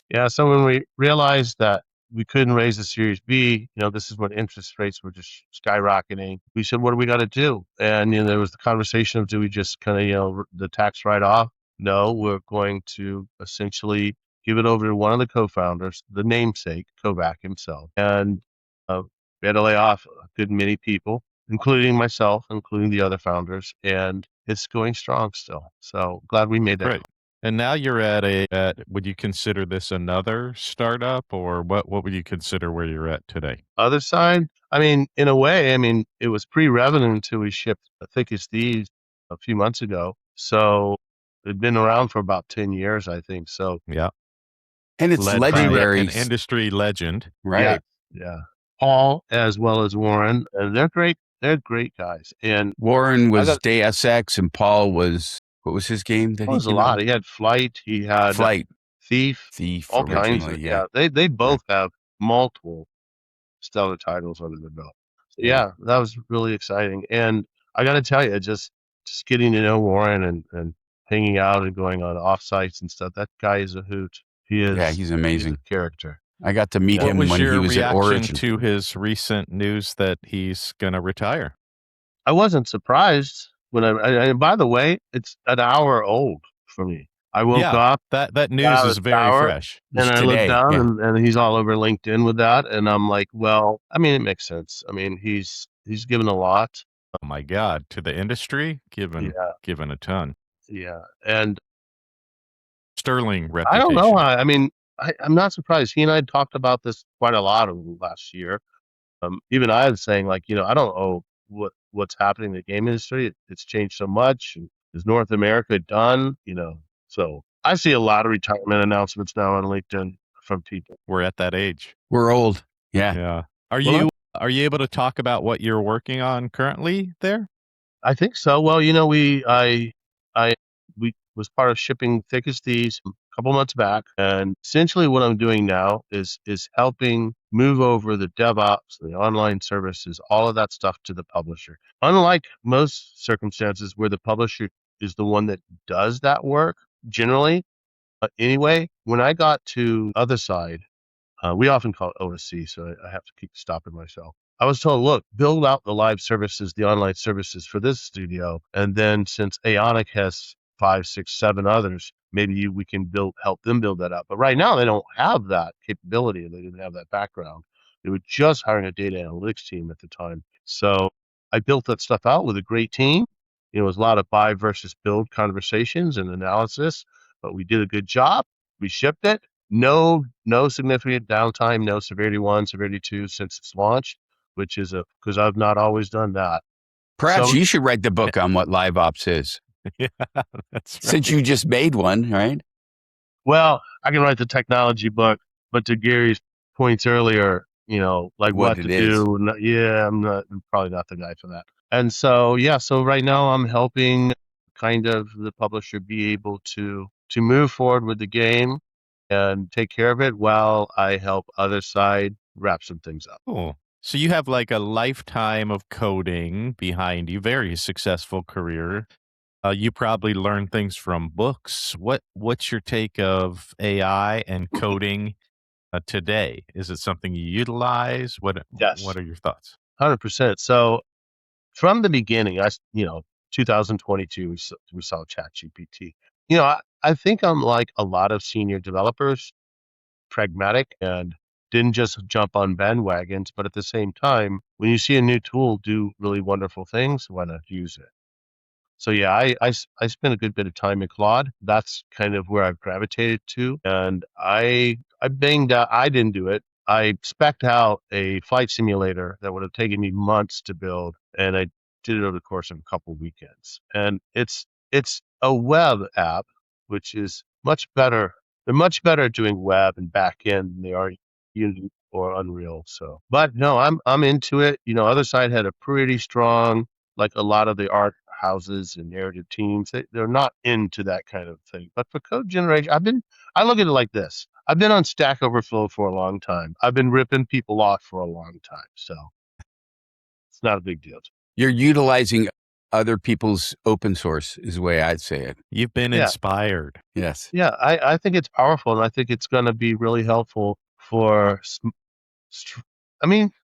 Yeah, so when we realized that we couldn't raise the Series B, this is when interest rates were just skyrocketing. We said, what do we got to do? And there was the conversation of, do we just kind of, the tax write-off? No, we're going to essentially give it over to one of the co-founders, the namesake, Kovac himself. And we had to lay off a good many people, including myself, including the other founders. And it's going strong still. So glad we made that. Right. And now you're at would you consider this another startup, or what would you consider where you're at today? Other side, in a way, it was pre-revenue until we shipped Thick as Thieves a few months ago. So it'd been around for about 10 years, I think. So yeah. And it's legendary. An industry legend. Right. Yeah. Paul as well as Warren, and they're great. They're great guys. And Warren was Deus Ex, and Paul was, what was his game? That was a lot. He had Flight. He had Thief, all kinds of. Yeah. They both have multiple stellar titles under their belt. So, yeah, that was really exciting. And I got to tell you, just getting to know Warren and hanging out and going on offsites and stuff. That guy is a hoot. He is. Yeah, he's amazing. He's a character. I got to meet him when he was at Origin. What was your reaction to his recent news that he's going to retire? I wasn't surprised when and by the way, it's an hour old for me. I woke up. That news is very fresh. And I looked down and he's all over LinkedIn with that. And I'm like, well, it makes sense. He's given a lot. Oh my God, to the industry, given a ton. Yeah. And sterling reputation. I don't know. I'm not surprised. He and I talked about this quite a lot over the last year. Even I was saying, like, I don't know what's happening in the game industry. It's changed so much. Is North America done? So I see a lot of retirement announcements now on LinkedIn from people. We're at that age. We're old. Yeah. Yeah. Are you able to talk about what you're working on currently there? I think so. Well, we was part of shipping Thick as Thieves a couple months back, and essentially what I'm doing now is helping move over the DevOps, the online services, all of that stuff to the publisher. Unlike most circumstances where the publisher is the one that does that work, generally, anyway, when I got to other side, we often call it OSC, so I have to keep stopping myself. I was told, look, build out the live services, the online services for this studio, and then since Aonic has 5, 6, 7 others, maybe we can help them build that out. But right now, they don't have that capability. They didn't have that background. They were just hiring a data analytics team at the time. So I built that stuff out with a great team. It was a lot of buy versus build conversations and analysis, but we did a good job. We shipped it. no significant downtime, no severity 1, severity 2 since its launch, which is because I've not always done that. Perhaps So you should write the book on what live ops is, Yeah, that's right. since you just made one, right? well, I can write the technology book, but to Gary's points earlier, like What what it to is. do. Yeah, I'm probably not the guy for that. And so, yeah, so right now I'm helping kind of the publisher be able to move forward with the game and take care of it while I help other side wrap some things up. Cool. So you have like a lifetime of coding behind you, very successful career. You probably learn things from books. What's your take of AI and coding today? Is it something you utilize? Yes, What are your thoughts? 100%. So from the beginning, 2022, we saw ChatGPT. I think I'm like a lot of senior developers, pragmatic and didn't just jump on bandwagons, but at the same time, when you see a new tool do really wonderful things, why not use it? So yeah, I spent a good bit of time in Claude. That's kind of where I've gravitated to, and I banged out. I didn't do it. I spec'd out a flight simulator that would have taken me months to build, and I did it over the course of a couple of weekends. And it's a web app, which is much better. They're much better at doing web and back end than they are Unity or Unreal. So, but no, I'm into it. Other side had a pretty strong, like a lot of the art houses and narrative teams, they're not into that kind of thing. But for code generation, I look at it like this. I've been on Stack Overflow for a long time. I've been ripping people off for a long time. So it's not a big deal. You're utilizing other people's open source is the way I'd say it. You've been Yeah. inspired. Yes. Yeah, I think it's powerful, and I think it's going to be really helpful for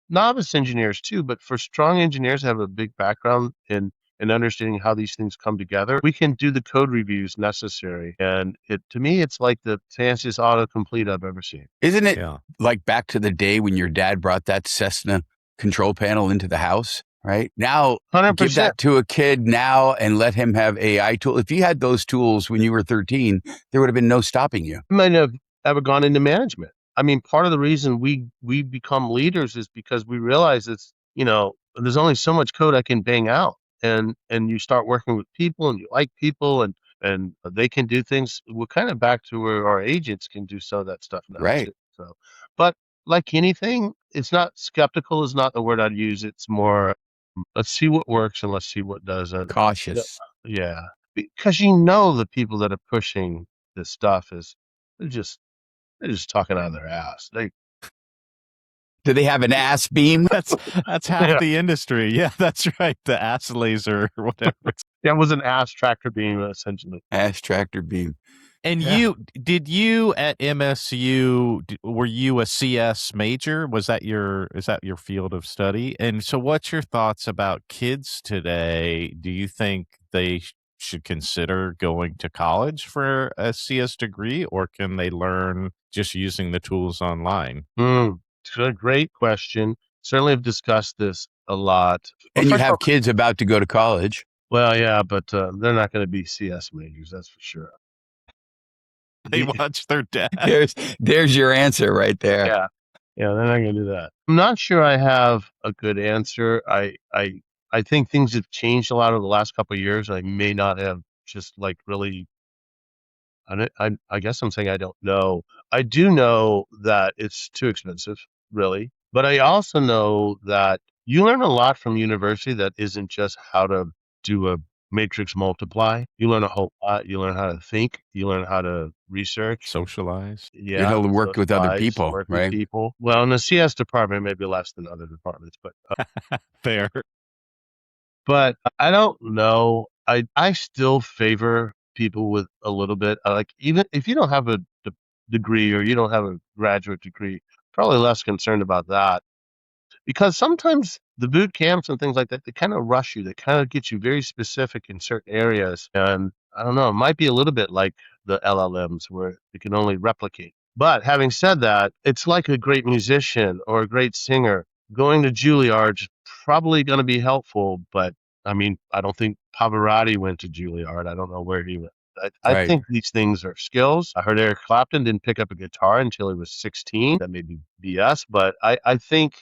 novice engineers too, but for strong engineers who have a big background in understanding how these things come together, we can do the code reviews necessary. And to me, it's like the fanciest autocomplete I've ever seen. Isn't it Yeah. like back to the day when your dad brought that Cessna control panel into the house, right? Now, 100%. give that to a kid now and let him have AI tools. If you had those tools when you were 13, there would have been no stopping you. I might have ever gone into management. I mean, part of the reason we become leaders is because we realize there's only so much code I can bang out, and you start working with people, and you like people, and they can do things. We're kind of back to where our agents can do some of that stuff now Right. too. So, but like anything, it's not skeptical is not the word I'd use. It's more, let's see what works and let's see what doesn't. Cautious. Yeah, because the people that are pushing this stuff they're just they're just talking out of their ass. Do they have an ass beam? That's half Yeah. the industry. Yeah, that's right. The ass laser or whatever. That was an ass tractor beam essentially. Ass tractor beam. And Yeah. did you at MSU, were you a CS major? Is that your field of study? And so what's your thoughts about kids today? Do you think they should consider going to college for a CS degree, or can they learn just using the tools online? It's a great question. Certainly have discussed this a lot. And you have kids about to go to college. Well, yeah, but they're not going to be CS majors, that's for sure. They watch their dad. There's your answer right there. Yeah. Yeah, they're not going to do that. I'm not sure I have a good answer. I think things have changed a lot over the last couple of years. I may not have just like really. I guess I'm saying I don't know. I do know that it's too expensive, really. But I also know that you learn a lot from university that isn't just how to do a matrix multiply. You learn a whole lot. You learn how to think. You learn how to research. Socialize. You're Yeah, able to work with other socialize, people, work with right? people. Well, in the CS department, maybe less than other departments, but Fair. But I don't know. I still favor people with a little bit. Like even if you don't have a degree or you don't have a graduate degree, probably less concerned about that because sometimes the boot camps and things like that, they kind of rush you. They kind of get you very specific in certain areas, and I don't know. It might be a little bit like the LLMs where it can only replicate. But having said that, it's like a great musician or a great singer. Going to Juilliard's probably going to be helpful, but I mean, I don't think Pavarotti went to Juilliard. I don't know where he went. I Right. think these things are skills. I heard Eric Clapton didn't pick up a guitar until he was 16. That may be BS, but I think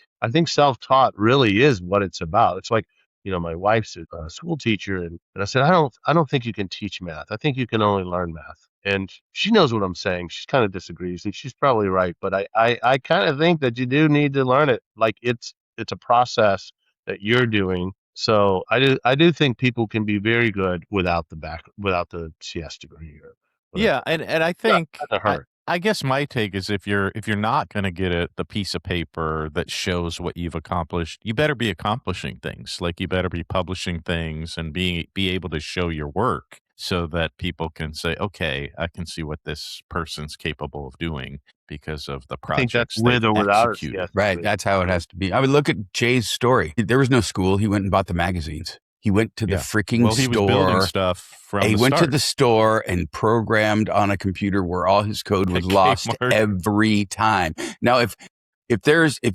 self-taught really is what it's about. It's like, my wife's a school teacher, and I said, I don't think you can teach math. I think you can only learn math. And she knows what I'm saying. She kind of disagrees, and she's probably right. But I kind of think that you do need to learn it. Like it's a process that you're doing. So I do think people can be very good without the CS degree or whatever. Yeah, and I Yeah, think doesn't hurt. I guess my take is if you're not going to get the piece of paper that shows what you've accomplished, you better be accomplishing things. Like you better be publishing things and be able to show your work so that people can say, okay, I can see what this person's capable of doing because of the I think that's projects they've with or without a executed. CS Right. degree. That's how it has to be. I would look at Jay's story. There was no school. He went and bought the magazines. He went to the Yeah. freaking Well, he was building store. stuff from He the went to start. the store and programmed on a computer where all his code was At lost Kmart. every time. Now, if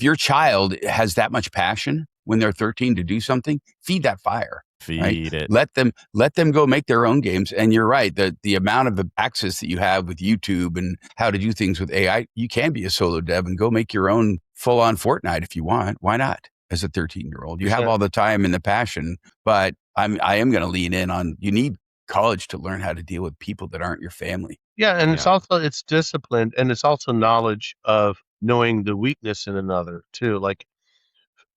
your child has that much passion when they're 13 to do something, feed that fire. Right? Feed it. Let them go make their own games. And you're right, the amount of access that you have with YouTube and how to do things with AI, you can be a solo dev and go make your own full-on Fortnite if you want. Why not? As a 13-year-old, you have all the time and the passion, but I am going to lean in on, you need college to learn how to deal with people that aren't your family. Yeah, and Yeah. it's discipline, and it's also knowledge of knowing the weakness in another too. Like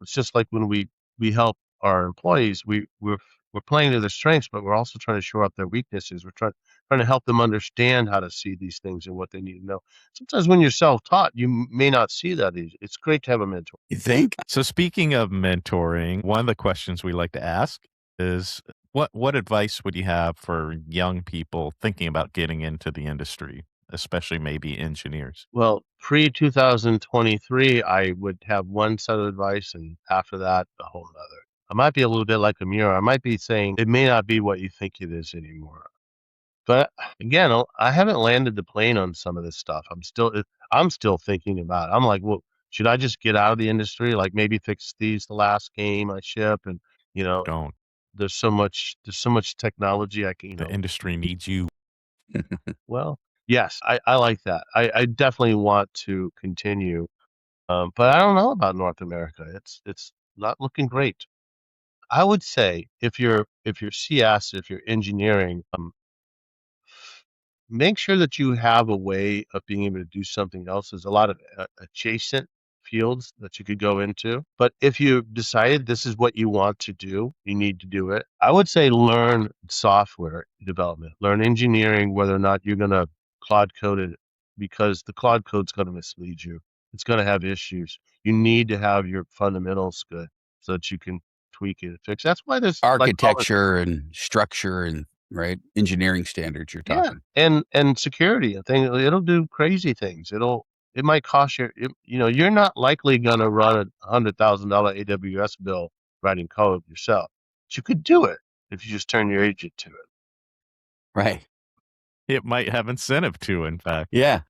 it's just like when we help our employees, we're playing to their strengths, but we're also trying to show up their weaknesses. We're trying to help them understand how to see these things and what they need to know. Sometimes when you're self-taught, you may not see that. It's great to have a mentor. You think? So speaking of mentoring, one of the questions we like to ask is what advice would you have for young people thinking about getting into the industry, especially maybe engineers? Well, pre 2023, I would have one set of advice, and after that, a whole other. I might be a little bit like a mirror. I might be saying it may not be what you think it is anymore. But again, I haven't landed the plane on some of this stuff. I'm still thinking about it. I'm like, well, should I just get out of the industry? Like maybe fix the last game I ship, and you know, Don't. there's so much technology I can, The industry needs you. well, yes, I like that. I definitely want to continue. But I don't know about North America. It's not looking great. I would say if you're CS, if you're engineering, make sure that you have a way of being able to do something else. There's a lot of adjacent fields that you could go into. But if you decided this is what you want to do, you need to do it. I would say learn software development, learn engineering, whether or not you're going to cloud code it, because the cloud code's going to mislead you. It's going to have issues. You need to have your fundamentals good so that you can tweak it and fix. That's why there's Architecture and structure and right engineering standards you're yeah, talking. and security and things. It'll do crazy things. It might cost you. You're not likely gonna run $100,000 AWS bill writing code yourself. But you could do it if you just turn your agent to it. Right. It might have incentive to, in fact. Yeah.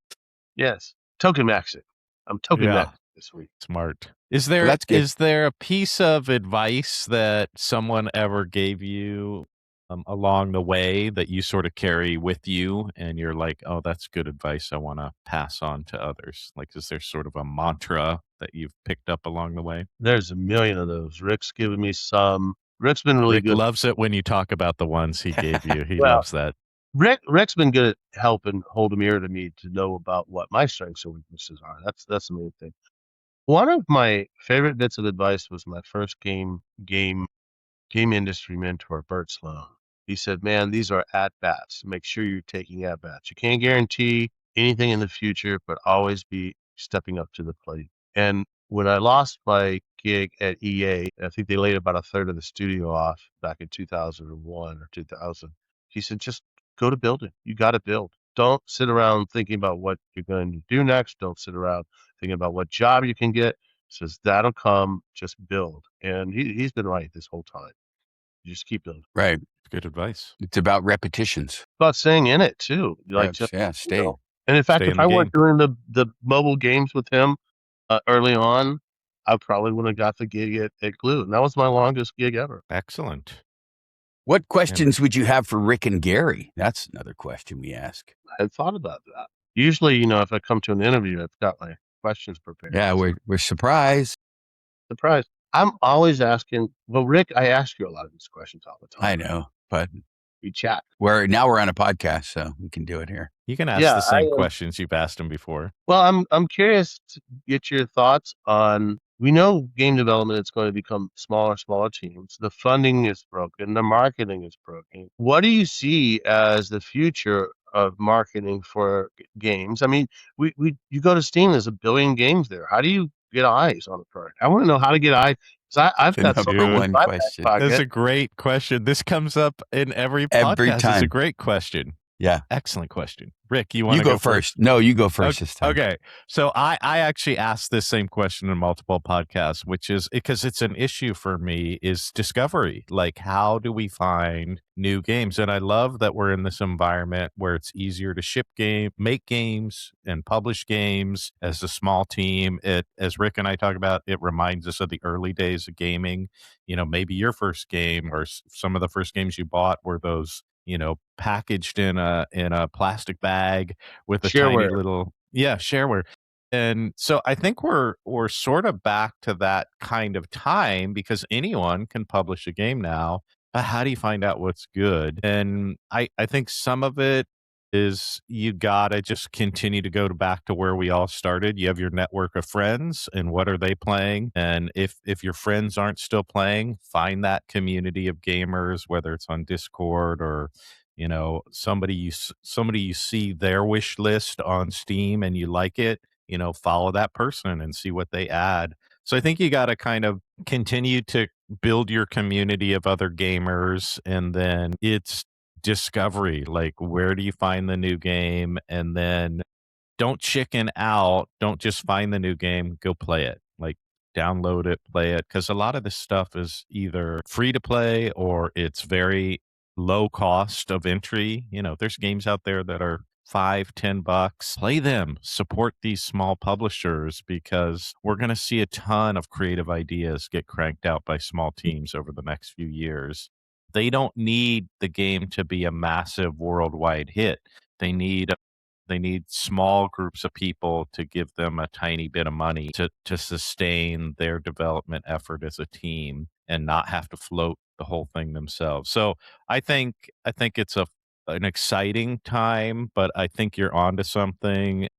Yes, token maxing. I'm token Yeah. maxing this week. Smart. Is there that's good. is there a piece of advice that someone ever gave you along the way that you sort of carry with you and you're like, oh, that's good advice I want to pass on to others? Like, is there sort of a mantra that you've picked up along the way? There's a million of those. Rick's given me some. Rick's been really Rick good. loves it when you talk about the ones he gave you. He Well, loves that. Rick's been good at helping hold a mirror to me to know about what my strengths and weaknesses are. That's the main thing. One of my favorite bits of advice was my first game industry mentor, Bert Sloan. He said, "Man, these are at bats. Make sure you're taking at bats. You can't guarantee anything in the future, but always be stepping up to the plate." And when I lost my gig at EA, I think they laid about a third of the studio off back in 2001 or 2000. He said, "Just go to building. You got to build. Don't sit around thinking about what you're going to do next. Don't sit around thinking about what job you can get." He says, "That'll come. Just build." And he's been right this whole time. You just keep building. Right. Good advice. It's about repetitions. About staying in it too. Like Yeah, just stay. And in fact, Stay if in the I weren't game. doing the mobile games with him early on, I probably wouldn't have got the gig at Glu. And that was my longest gig ever. Excellent. What questions would you have for Rick and Gary? That's another question we ask. I had thought about that. Usually, if I come to an interview, I've got my questions prepared. Yeah, we're surprised. Surprised. I'm always asking. Well, Rick, I ask you a lot of these questions all the time. I know, but We chat. we're on a podcast, so we can do it here. You can ask Yeah, the same questions you've asked him before. Well, I'm curious to get your thoughts on. We know game development is going to become smaller teams. The funding is broken. The marketing is broken. What do you see as the future of marketing for games? I mean, you go to Steam. There's 1 billion games there. How do you get eyes on a product? I want to know how to get eyes. I've The got number something in one my question. back pocket. That's a great question. This comes up in every podcast. It's a time. great question. Yeah. Excellent question. Rick, you want to go first? No, you go first this time. Okay. So I actually asked this same question in multiple podcasts, which is because it's an issue for me, is discovery. Like, how do we find new games? And I love that we're in this environment where it's easier to make games and publish games as a small team. As Rick and I talk about, it reminds us of the early days of gaming. Maybe your first game or some of the first games you bought were those packaged in a plastic bag with a Shareware. tiny little shareware. And so I think we're sort of back to that kind of time because anyone can publish a game now. But how do you find out what's good? And I think some of it is you gotta just continue to go back to where we all started. You have your network of friends, and what are they playing? And if your friends aren't still playing, find that community of gamers, whether it's on Discord or somebody you see their wish list on Steam and you like it. Follow that person and see what they add. So I think you got to kind of continue to build your community of other gamers, and then it's discovery. Like, where do you find the new game? And then don't chicken out. Don't just find the new game. Go play it. Like, download it, play it. Because a lot of this stuff is either free to play or it's very low cost of entry. There's games out there that are $5-10. Play them. Support these small publishers because we're going to see a ton of creative ideas get cranked out by small teams over the next few years. They don't need the game to be a massive worldwide hit. They need small groups of people to give them a tiny bit of money to sustain their development effort as a team and not have to float the whole thing themselves. So I think it's an exciting time, but I think you're onto something.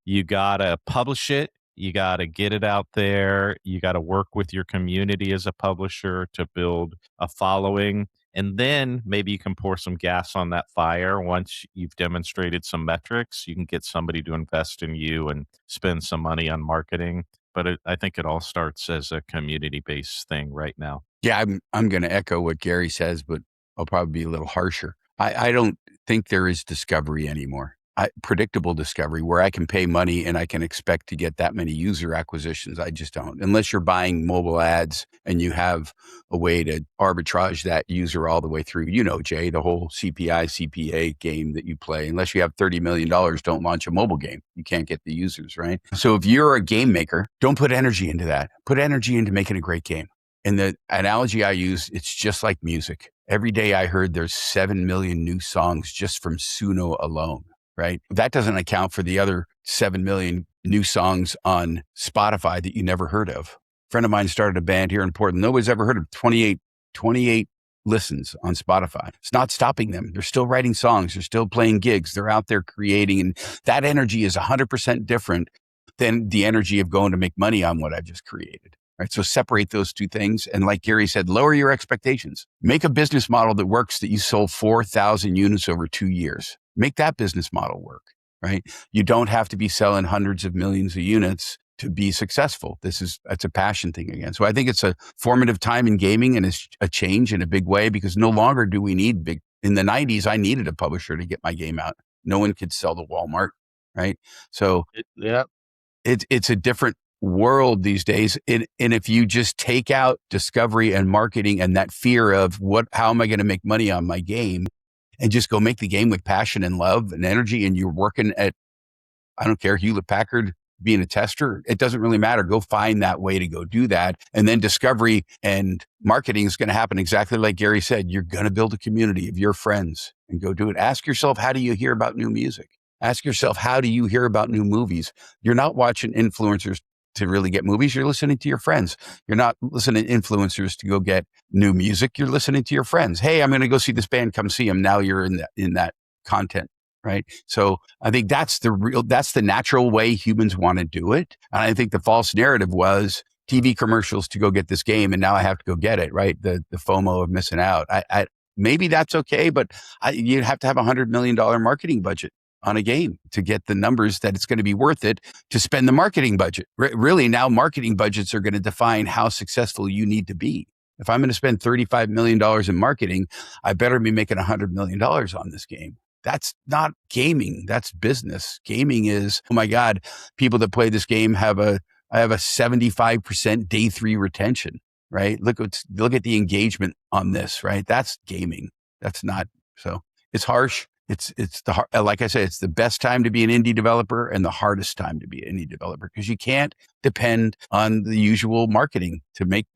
You gotta publish it. You gotta get it out there. You gotta work with your community as a publisher to build a following. And then maybe you can pour some gas on that fire. Once you've demonstrated some metrics, you can get somebody to invest in you and spend some money on marketing. But I think it all starts as a community-based thing right now. Yeah, I'm going to echo what Gary says, but I'll probably be a little harsher. I don't think there is discovery anymore. Predictable discovery where I can pay money and I can expect to get that many user acquisitions. I just don't. Unless you're buying mobile ads and you have a way to arbitrage that user all the way through. Jay, the whole CPA game that you play. Unless you have $30 million, don't launch a mobile game. You can't get the users, right? So if you're a game maker, don't put energy into that. Put energy into making a great game. And the analogy I use, it's just like music. Every day I heard there's 7 million new songs just from Suno alone. Right? That doesn't account for the other 7 million new songs on Spotify that you never heard of. A friend of mine started a band here in Portland. Nobody's ever heard of 28 listens on Spotify. It's not stopping them. They're still writing songs. They're still playing gigs. They're out there creating. And that energy is 100% different than the energy of going to make money on what I've just created. Right? So separate those two things. And like Gary said, lower your expectations. Make a business model that works, that you sold 4,000 units over 2 years. Make that business model work, right? You don't have to be selling hundreds of millions of units to be successful. That's a passion thing again. So I think it's a formative time in gaming, and it's a change in a big way because no longer do we need big. In the 90s, I needed a publisher to get my game out. No one could sell to Walmart, right? So it's a different world these days. And if you just take out discovery and marketing and that fear of how am I going to make money on my game, and just go make the game with passion and love and energy, and you're working at, I don't care, Hewlett-Packard, being a tester, it doesn't really matter. Go find that way to go do that. And then discovery and marketing is going to happen exactly like Gary said. You're going to build a community of your friends and go do it. Ask yourself, how do you hear about new music? Ask yourself, how do you hear about new movies? You're not watching influencers to really get movies. You're listening to your friends. You're not listening to influencers to go get new music. You're listening to your friends. Hey, I'm going to go see this band. Come see them. Now you're in that content, right? So I think that's the natural way humans want to do it. And I think the false narrative was TV commercials to go get this game, and now I have to go get it, right? The FOMO of missing out. I maybe that's okay, but you'd have to have $100 million marketing budget on a game to get the numbers that it's going to be worth it to spend the marketing budget. Really, now marketing budgets are going to define how successful you need to be. If I'm going to spend $35 million in marketing, I better be making $100 million on this game. That's not gaming. That's business. Gaming is, oh my God, people that play this game I have a 75% day 3 retention, right? Look at the engagement on this, right? That's gaming. That's not, so it's harsh. Like I said, it's the best time to be an indie developer and the hardest time to be an indie developer because you can't depend on the usual marketing it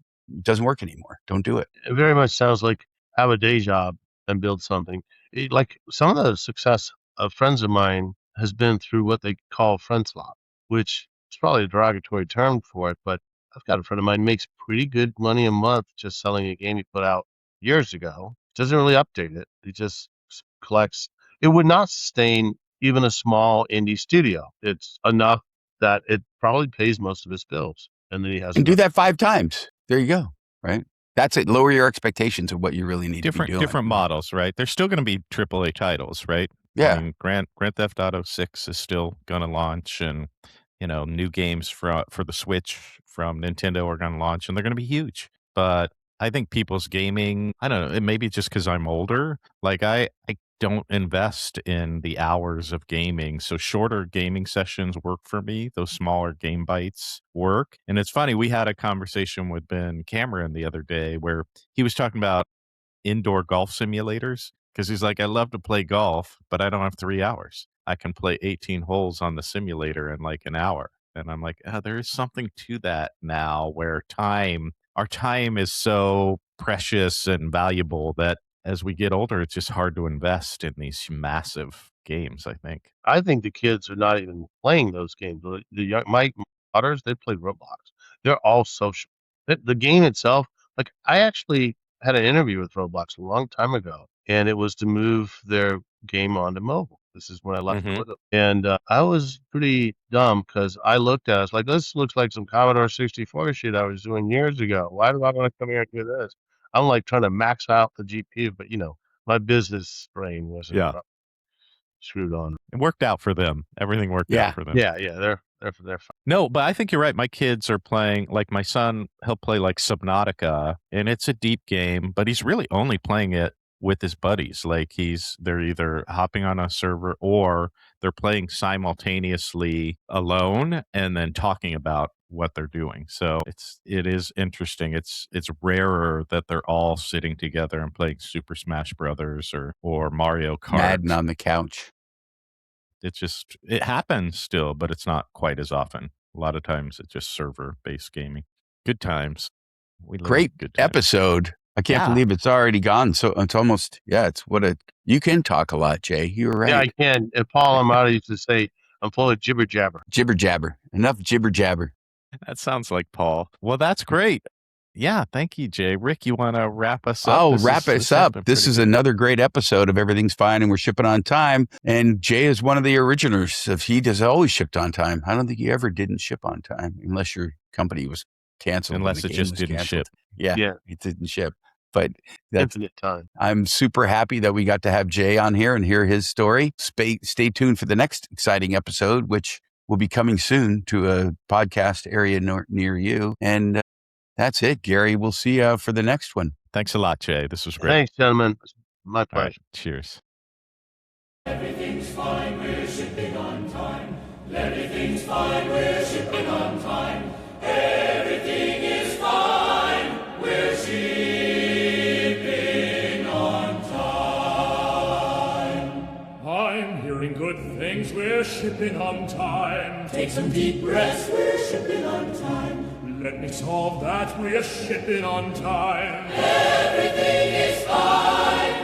doesn't work anymore. Don't do it. It very much sounds like have a day job and build something. Like some of the success of friends of mine has been through what they call friend slot, which is probably a derogatory term for it, but I've got a friend of mine makes pretty good money a month just selling a game he put out years ago. Doesn't really update it. He just collects. It would not sustain even a small indie studio. It's enough that it probably pays most of his bills. And then he has do that 5 times. There you go. Right. That's it. Lower your expectations of what you really need to be doing. Different models, right? There's still going to be AAA titles, right? Yeah. I mean, Grand Theft Auto 6 is still going to launch, and new games for the Switch from Nintendo are going to launch, and they're going to be huge. But I think people's gaming, I don't know, it may be just because I'm older. Like I don't invest in the hours of gaming. So shorter gaming sessions work for me. Those smaller game bites work. And it's funny, we had a conversation with Ben Cameron the other day where he was talking about indoor golf simulators because he's like, I love to play golf, but I don't have 3 hours. I can play 18 holes on the simulator in like an hour. And I'm like, there is something to that now where our time is so precious and valuable that as we get older, it's just hard to invest in these massive games, I think. I think the kids are not even playing those games. My daughters, they play Roblox. They're all social. The game itself, like I actually had an interview with Roblox a long time ago, and it was to move their game onto mobile. This is when I left with them. And I was pretty dumb because I looked at it, I was like, this looks like some Commodore 64 shit I was doing years ago. Why do I want to come here and do this? I'm like trying to max out the GPU, but my business brain wasn't screwed on. It worked out for them. Everything worked out for them. Yeah, they're fine. No, but I think you're right. My kids are playing, like my son, he'll play like Subnautica, and it's a deep game, but he's really only playing it with his buddies. Like they're either hopping on a server or they're playing simultaneously alone and then talking about what they're doing. So it is interesting. It's rarer that they're all sitting together and playing Super Smash Brothers or Mario Kart. Madden on the couch. It happens still, but it's not quite as often. A lot of times it's just server-based gaming. Good times. Great good times. Episode. I can't believe it's already gone. So it's almost, you can talk a lot, Jay. You were right. Yeah, I can. And Paul Amado used to say, I'm full of jibber jabber. Jibber jabber. Enough jibber jabber. That sounds like Paul. Well, that's great. Yeah, thank you, Jay. Rick, you want to wrap us up? Oh, wrap us up. This is another great episode of Everything's Fine and We're Shipping on Time. And Jay is one of the originators of he has always shipped on time. I don't think he ever didn't ship on time unless your company was canceled. Unless it just didn't ship. Yeah, it didn't ship. But that's infinite time. I'm super happy that we got to have Jay on here and hear his story. Stay tuned for the next exciting episode, which will be coming soon to a podcast area near you. And that's it, Gary. We'll see you for the next one. Thanks a lot, Jay. This was great. Thanks, gentlemen. My pleasure. Right, cheers. Everything's fine, we're shipping on time. Everything's fine, we're shipping on time. Everything is fine, we're shipping on time. I'm hearing good things things, we're shipping on time. Take some deep breaths, we're shipping on time. Let me solve that, we're shipping on time. Everything is fine.